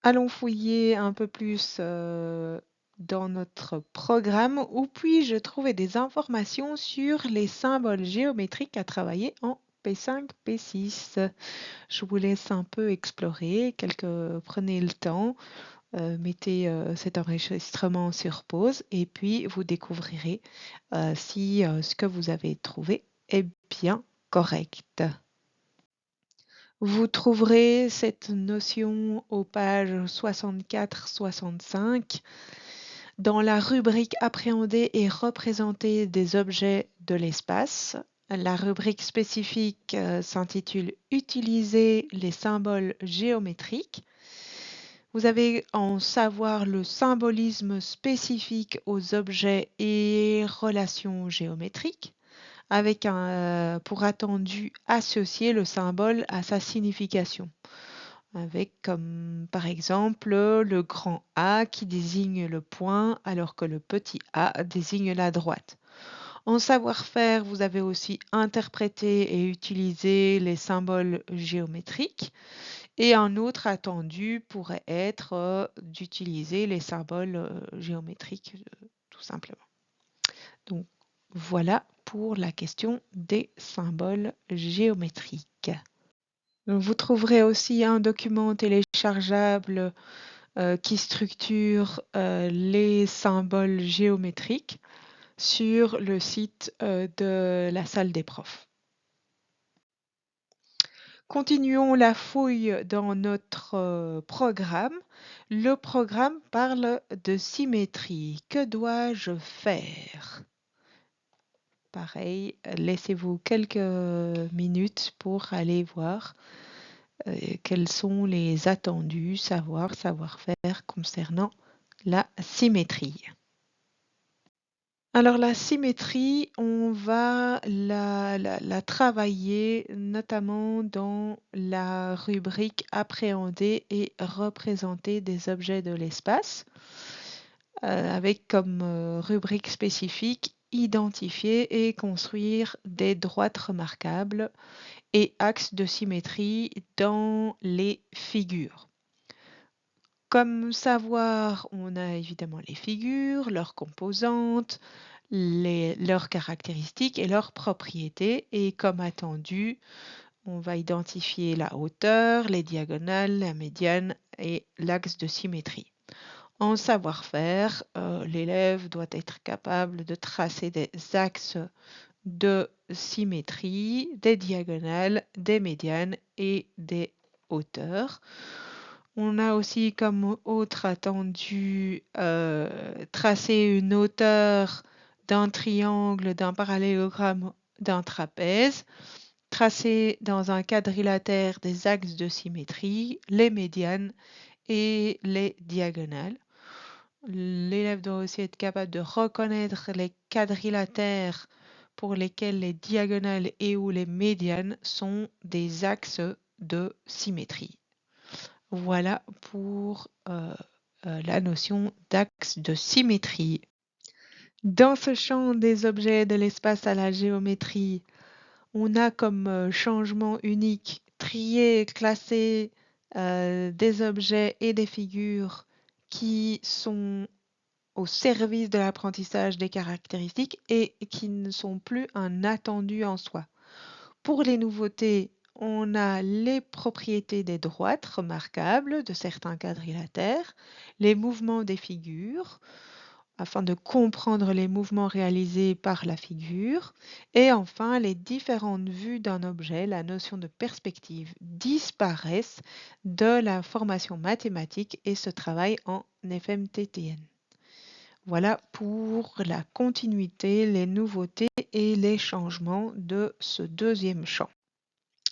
Allons fouiller un peu plus dans notre programme. Où puis-je trouver des informations sur les symboles géométriques à travailler en P5, P6? Je vous laisse un peu explorer, prenez le temps, mettez cet enregistrement sur pause et puis vous découvrirez si ce que vous avez trouvé est bien correct. Vous trouverez cette notion aux pages 64-65 dans la rubrique Appréhender et représenter des objets de l'espace. La rubrique spécifique s'intitule Utiliser les symboles géométriques. Vous avez en savoir le symbolisme spécifique aux objets et relations géométriques, avec pour attendu associer le symbole à sa signification, avec comme par exemple le grand A qui désigne le point alors que le petit a désigne la droite. En savoir-faire, vous avez aussi interprété et utilisé les symboles géométriques. Et un autre attendu pourrait être d'utiliser les symboles géométriques, tout simplement. Donc, voilà pour la question des symboles géométriques. Vous trouverez aussi un document téléchargeable qui structure les symboles géométriques sur le site de la salle des profs. Continuons la fouille dans notre programme. Le programme parle de symétrie. Que dois-je faire? Pareil, laissez-vous quelques minutes pour aller voir quels sont les attendus, savoir-faire concernant la symétrie. Alors la symétrie, on va la travailler notamment dans la rubrique Appréhender et représenter des objets de l'espace, avec comme rubrique spécifique Identifier et construire des droites remarquables et axes de symétrie dans les figures. Comme savoir, on a évidemment les figures, leurs composantes, leurs caractéristiques et leurs propriétés. Et comme attendu, on va identifier la hauteur, les diagonales, la médiane et l'axe de symétrie. En savoir-faire, l'élève doit être capable de tracer des axes de symétrie, des diagonales, des médianes et des hauteurs. On a aussi comme autre attendu tracer une hauteur d'un triangle, d'un parallélogramme, d'un trapèze, tracer dans un quadrilatère des axes de symétrie, les médianes et les diagonales. L'élève doit aussi être capable de reconnaître les quadrilatères pour lesquels les diagonales et ou les médianes sont des axes de symétrie. Voilà pour la notion d'axe de symétrie. Dans ce champ des objets de l'espace à la géométrie, on a comme changement unique trier, classer des objets et des figures qui sont au service de l'apprentissage des caractéristiques et qui ne sont plus un attendu en soi. Pour les nouveautés, on a les propriétés des droites remarquables de certains quadrilatères, les mouvements des figures, afin de comprendre les mouvements réalisés par la figure, et enfin les différentes vues d'un objet, la notion de perspective, disparaissent de la formation mathématique et se travaillent en FMTTN. Voilà pour la continuité, les nouveautés et les changements de ce deuxième champ.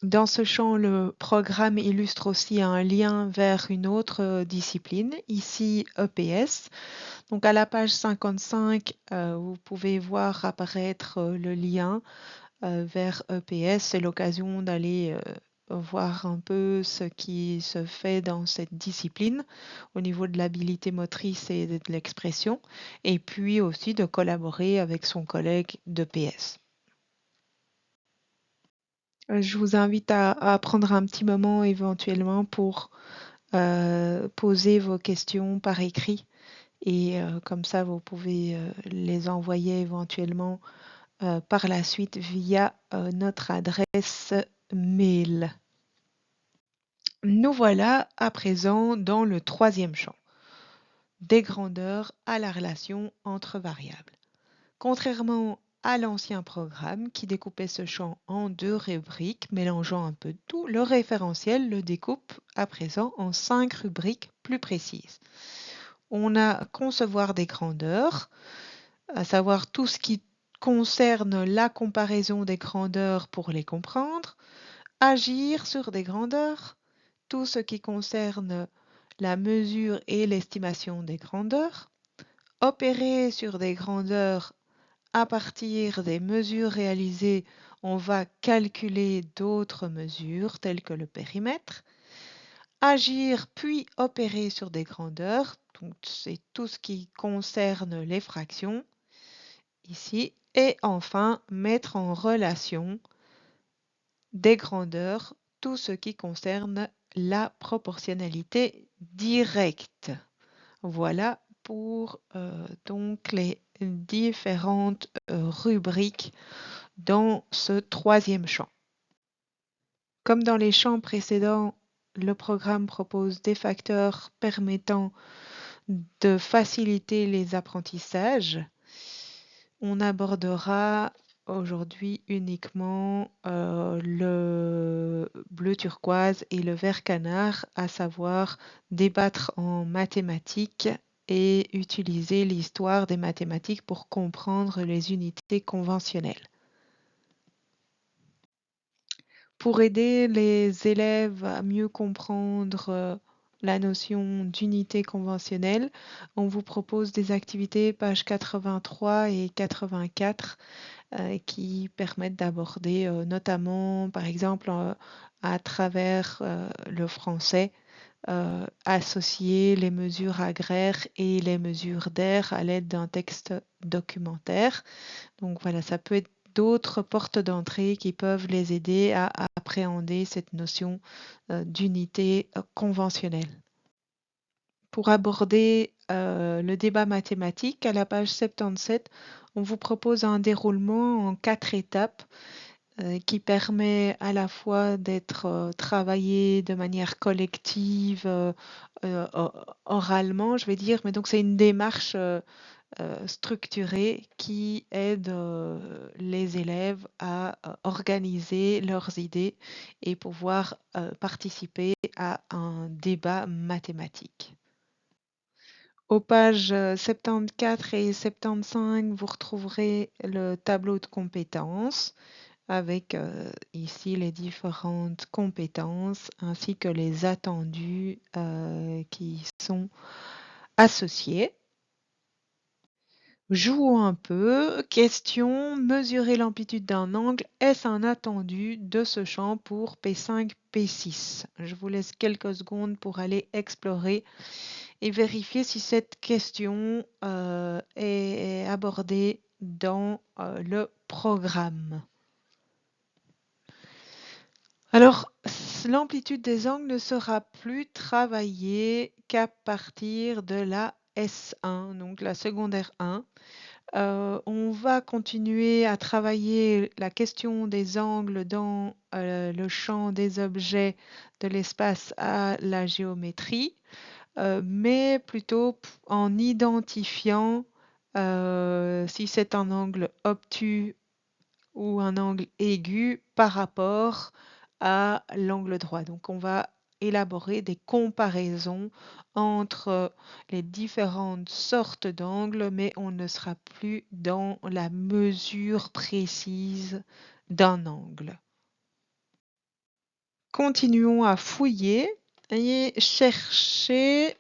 Dans ce champ, le programme illustre aussi un lien vers une autre discipline, ici EPS. Donc à la page 55, vous pouvez voir apparaître le lien vers EPS. C'est l'occasion d'aller voir un peu ce qui se fait dans cette discipline au niveau de l'habilité motrice et de l'expression, et puis aussi de collaborer avec son collègue d'EPS. Je vous invite à prendre un petit moment éventuellement pour poser vos questions par écrit et comme ça vous pouvez les envoyer éventuellement par la suite via notre adresse mail. Nous voilà à présent dans le troisième champ, des grandeurs à la relation entre variables. Contrairement à l'ancien programme qui découpait ce champ en 2 rubriques, mélangeant un peu tout, le référentiel le découpe à présent en 5 rubriques plus précises. On a concevoir des grandeurs, à savoir tout ce qui concerne la comparaison des grandeurs pour les comprendre, agir sur des grandeurs, tout ce qui concerne la mesure et l'estimation des grandeurs, opérer sur des grandeurs. À partir des mesures réalisées, on va calculer d'autres mesures telles que le périmètre. Agir puis opérer sur des grandeurs, donc c'est tout ce qui concerne les fractions ici. Et enfin, mettre en relation des grandeurs, tout ce qui concerne la proportionnalité directe. Voilà pour donc les différentes rubriques dans ce troisième champ. Comme dans les champs précédents, le programme propose des facteurs permettant de faciliter les apprentissages. On abordera aujourd'hui uniquement le bleu turquoise et le vert canard, à savoir débattre en mathématiques et utiliser l'histoire des mathématiques pour comprendre les unités conventionnelles. Pour aider les élèves à mieux comprendre la notion d'unité conventionnelle, on vous propose des activités pages 83 et 84 qui permettent d'aborder notamment, par exemple, à travers le français, associer les mesures agraires et les mesures d'air à l'aide d'un texte documentaire. Donc voilà, ça peut être d'autres portes d'entrée qui peuvent les aider à appréhender cette notion d'unité conventionnelle. Pour aborder le débat mathématique, à la page 77, on vous propose un déroulement en 4 étapes qui permet à la fois d'être travaillé de manière collective, oralement, je vais dire, mais donc c'est une démarche structurée qui aide les élèves à organiser leurs idées et pouvoir participer à un débat mathématique. Aux pages 74 et 75, vous retrouverez le tableau de compétences avec ici les différentes compétences ainsi que les attendus qui sont associés. Jouons un peu. Question, mesurer l'amplitude d'un angle. Est-ce un attendu de ce champ pour P5, P6? Je vous laisse quelques secondes pour aller explorer et vérifier si cette question est abordée dans le programme. Alors, l'amplitude des angles ne sera plus travaillée qu'à partir de la S1, donc la secondaire 1. On va continuer à travailler la question des angles dans le champ des objets de l'espace à la géométrie, mais plutôt en identifiant si c'est un angle obtus ou un angle aigu par rapport à l'angle droit. Donc on va élaborer des comparaisons entre les différentes sortes d'angles, mais on ne sera plus dans la mesure précise d'un angle. Continuons à fouiller et chercher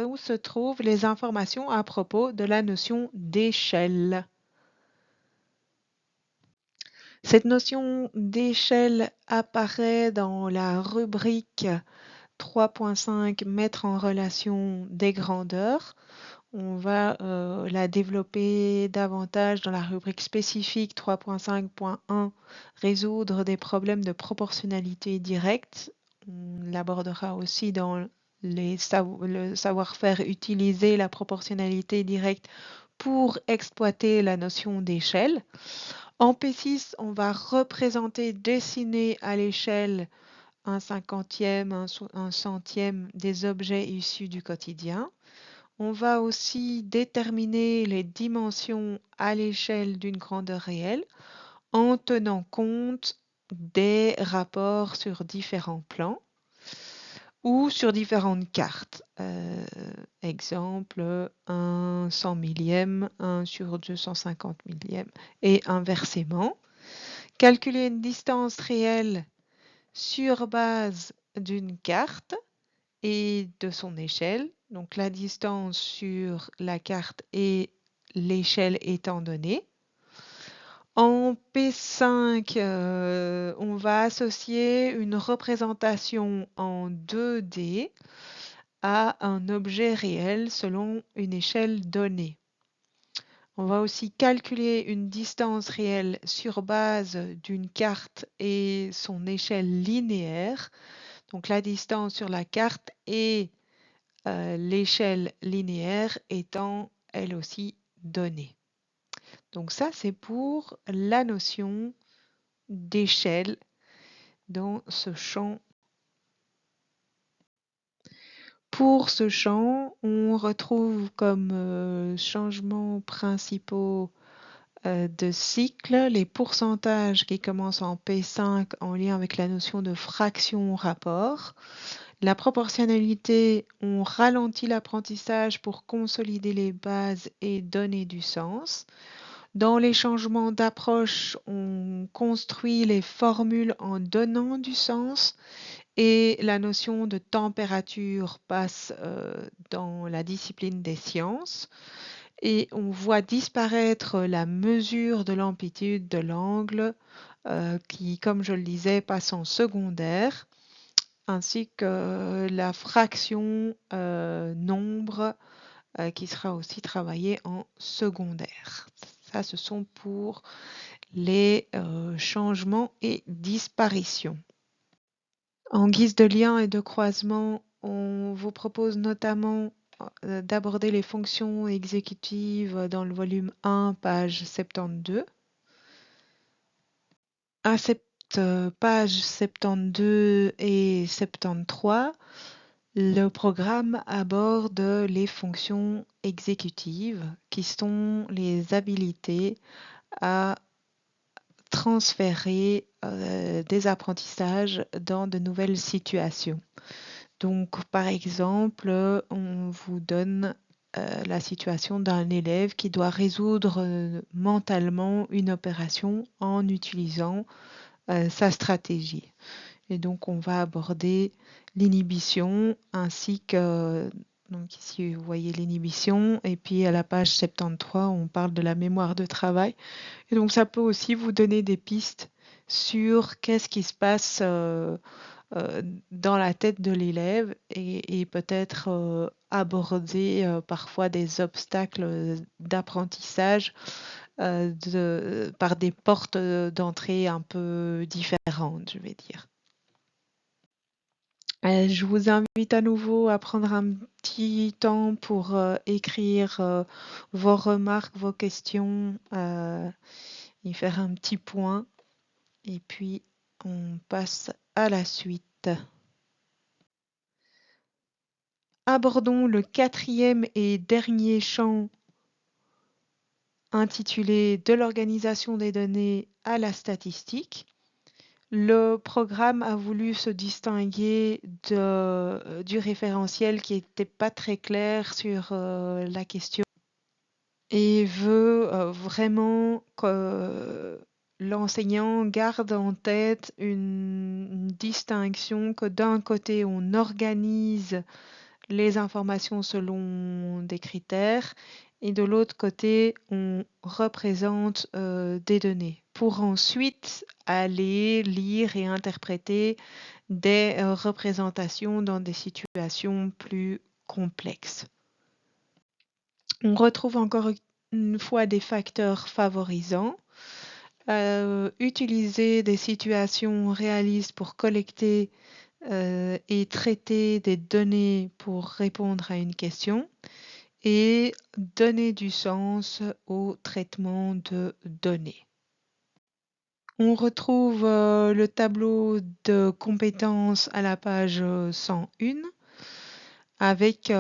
où se trouvent les informations à propos de la notion d'échelle. Cette notion d'échelle apparaît dans la rubrique 3.5 mettre en relation des grandeurs. On va la développer davantage dans la rubrique spécifique 3.5.1 résoudre des problèmes de proportionnalité directe. On l'abordera aussi dans le savoir-faire utiliser la proportionnalité directe pour exploiter la notion d'échelle. En P6, on va représenter, dessiner à l'échelle un cinquantième, un centième des objets issus du quotidien. On va aussi déterminer les dimensions à l'échelle d'une grandeur réelle en tenant compte des rapports sur différents plans ou sur différentes cartes. Exemple, un 100 millième, un sur 250 millième et inversement. Calculer une distance réelle sur base d'une carte et de son échelle. Donc la distance sur la carte et l'échelle étant donnée. En P5, on va associer une représentation en 2D à un objet réel selon une échelle donnée. On va aussi calculer une distance réelle sur base d'une carte et son échelle linéaire. Donc la distance sur la carte et l'échelle linéaire étant elle aussi donnée. Donc ça, c'est pour la notion d'échelle dans ce champ. Pour ce champ, on retrouve comme changements principaux de cycle les pourcentages qui commencent en P5 en lien avec la notion de fraction rapport. La proportionnalité, on ralentit l'apprentissage pour consolider les bases et donner du sens. Dans les changements d'approche, on construit les formules en donnant du sens et la notion de température passe dans la discipline des sciences. Et on voit disparaître la mesure de l'amplitude de l'angle qui, comme je le disais, passe en secondaire, ainsi que la fraction nombre qui sera aussi travaillée en secondaire. Ça, ce sont pour les changements et disparitions. En guise de lien et de croisement, on vous propose notamment d'aborder les fonctions exécutives dans le volume 1, page 72. À cette page 72 et 73, le programme aborde les fonctions exécutives qui sont les habilités à transférer des apprentissages dans de nouvelles situations. Donc, par exemple, on vous donne la situation d'un élève qui doit résoudre mentalement une opération en utilisant sa stratégie. Et donc, on va aborder l'inhibition ainsi que Donc ici, vous voyez l'inhibition. Et puis à la page 73, on parle de la mémoire de travail. Et donc ça peut aussi vous donner des pistes sur qu'est-ce qui se passe dans la tête de l'élève et peut-être aborder parfois des obstacles d'apprentissage par des portes d'entrée un peu différentes, je vais dire. Je vous invite à nouveau à prendre un petit temps pour écrire vos remarques, vos questions, et faire un petit point. Et puis, on passe à la suite. Abordons le 4e et dernier champ intitulé « De l'organisation des données à la statistique ». Le programme a voulu se distinguer du référentiel qui n'était pas très clair sur la question et veut vraiment que l'enseignant garde en tête une distinction que d'un côté on organise les informations selon des critères et de l'autre côté on représente des données pour ensuite aller lire et interpréter des représentations dans des situations plus complexes. On retrouve encore une fois des facteurs favorisants. Utiliser des situations réalistes pour collecter et traiter des données pour répondre à une question et donner du sens au traitement de données. On retrouve le tableau de compétences à la page 101 avec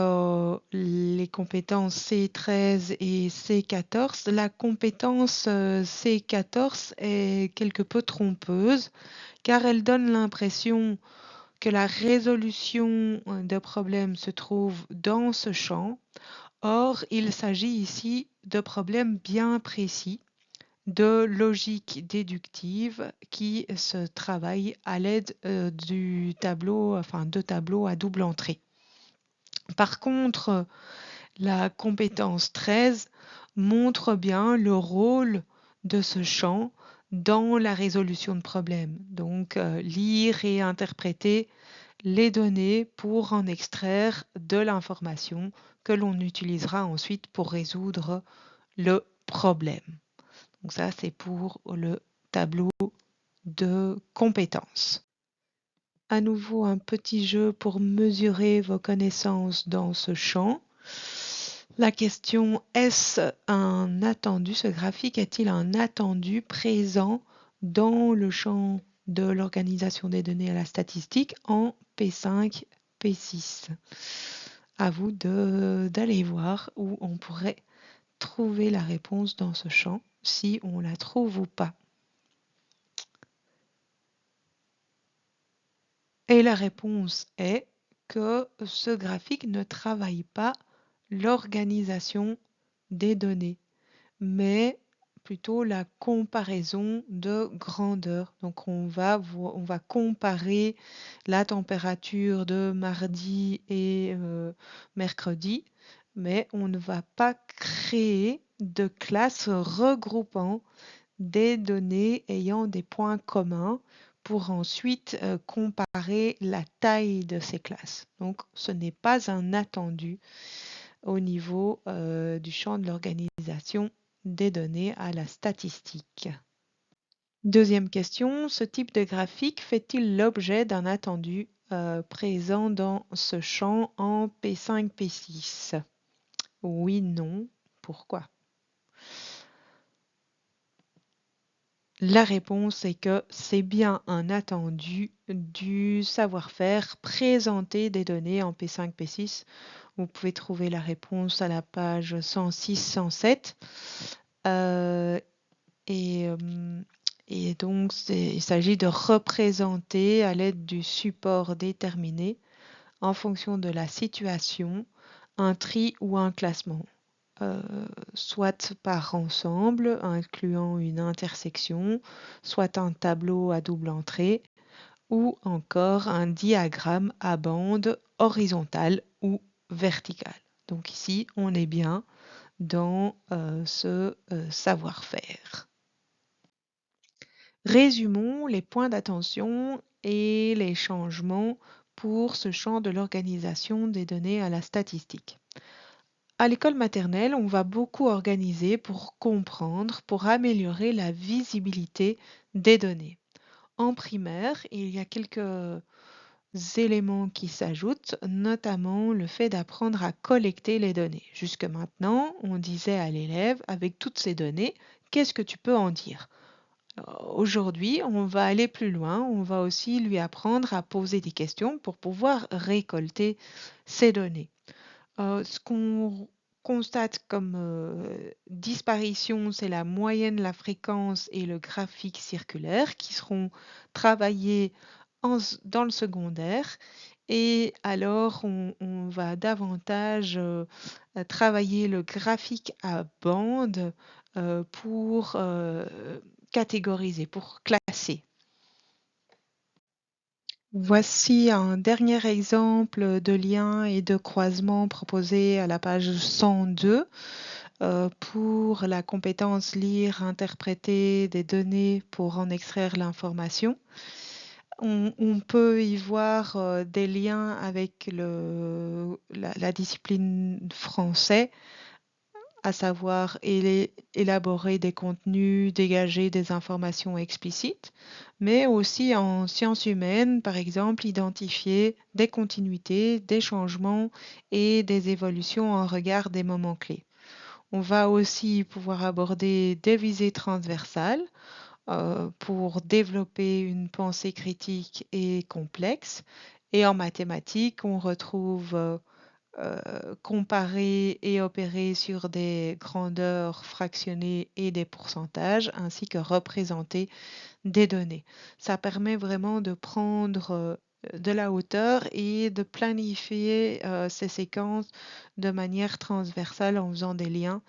les compétences C13 et C14. La compétence C14 est quelque peu trompeuse car elle donne l'impression que la résolution de problèmes se trouve dans ce champ. Or, il s'agit ici de problèmes bien précis de logique déductive qui se travaille à l'aide de tableaux à double entrée. Par contre, la compétence 13 montre bien le rôle de ce champ dans la résolution de problèmes. Donc, lire et interpréter les données pour en extraire de l'information que l'on utilisera ensuite pour résoudre le problème. Donc ça, c'est pour le tableau de compétences. À nouveau, un petit jeu pour mesurer vos connaissances dans ce champ. La question, est-ce un attendu, ce graphique est-il un attendu présent dans le champ de l'organisation des données à la statistique en P5, P6? À vous d'aller voir où on pourrait trouver la réponse dans ce champ, si on la trouve ou pas. Et la réponse est que ce graphique ne travaille pas l'organisation des données, mais plutôt la comparaison de grandeur. Donc on va comparer la température de mardi et mercredi, mais on ne va pas créer de classe regroupant des données ayant des points communs pour ensuite comparer la taille de ces classes. Donc ce n'est pas un attendu au niveau du champ de l'organisation des données à la statistique. Deuxième question, ce type de graphique fait-il l'objet d'un attendu présent dans ce champ en P5, P6? Oui, non. Pourquoi? La réponse est que c'est bien un attendu du savoir-faire présenter des données en P5, P6. Vous pouvez trouver la réponse à la page 106-107. Et donc, il s'agit de représenter à l'aide du support déterminé, en fonction de la situation, un tri ou un classement. Soit par ensemble, incluant une intersection, soit un tableau à double entrée, ou encore un diagramme à bande horizontale ou verticale. Donc ici, on est bien dans ce savoir-faire. Résumons les points d'attention et les changements pour ce champ de l'organisation des données à la statistique. À l'école maternelle, on va beaucoup organiser pour comprendre, pour améliorer la visibilité des données. En primaire, il y a quelques éléments qui s'ajoutent, notamment le fait d'apprendre à collecter les données. Jusque maintenant, on disait à l'élève, avec toutes ces données, qu'est-ce que tu peux en dire? Aujourd'hui, on va aller plus loin, on va aussi lui apprendre à poser des questions pour pouvoir récolter ces données. Ce qu'on constate comme disparition, c'est la moyenne, la fréquence et le graphique circulaire qui seront travaillés dans le secondaire. Et alors, on va davantage travailler le graphique à bande pour catégoriser, pour classer. Voici un dernier exemple de lien et de croisement proposé à la page 102 pour la compétence lire, interpréter des données pour en extraire l'information. On peut y voir des liens avec la discipline français, à savoir élaborer des contenus, dégager des informations explicites, mais aussi en sciences humaines, par exemple, identifier des continuités, des changements et des évolutions en regard des moments clés. On va aussi pouvoir aborder des visées transversales pour développer une pensée critique et complexe. Et en mathématiques, on retrouve comparer et opérer sur des grandeurs fractionnées et des pourcentages, ainsi que représenter des données. Ça permet vraiment de prendre de la hauteur et de planifier ces séquences de manière transversale en faisant des liens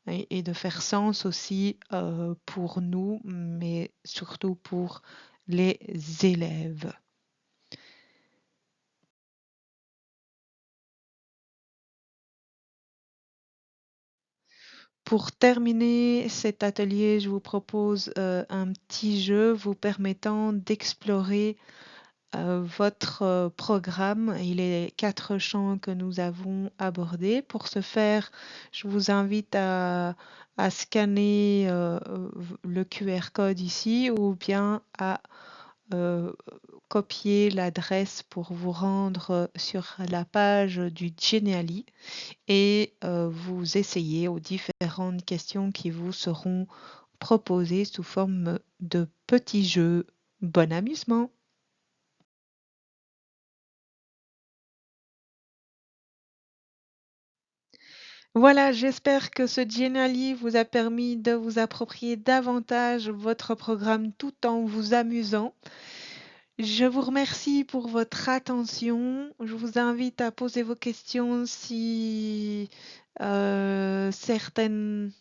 et de faire sens aussi pour nous, mais surtout pour les élèves. Pour terminer cet atelier, je vous propose un petit jeu vous permettant d'explorer votre programme et les 4 champs que nous avons abordés. Pour ce faire, je vous invite à scanner le QR code ici ou bien à copier l'adresse pour vous rendre sur la page du Geniali et vous essayez aux différentes questions qui vous seront proposées sous forme de petits jeux. Bon amusement! Voilà, j'espère que ce Geniali vous a permis de vous approprier davantage votre programme tout en vous amusant. Je vous remercie pour votre attention. Je vous invite à poser vos questions si certaines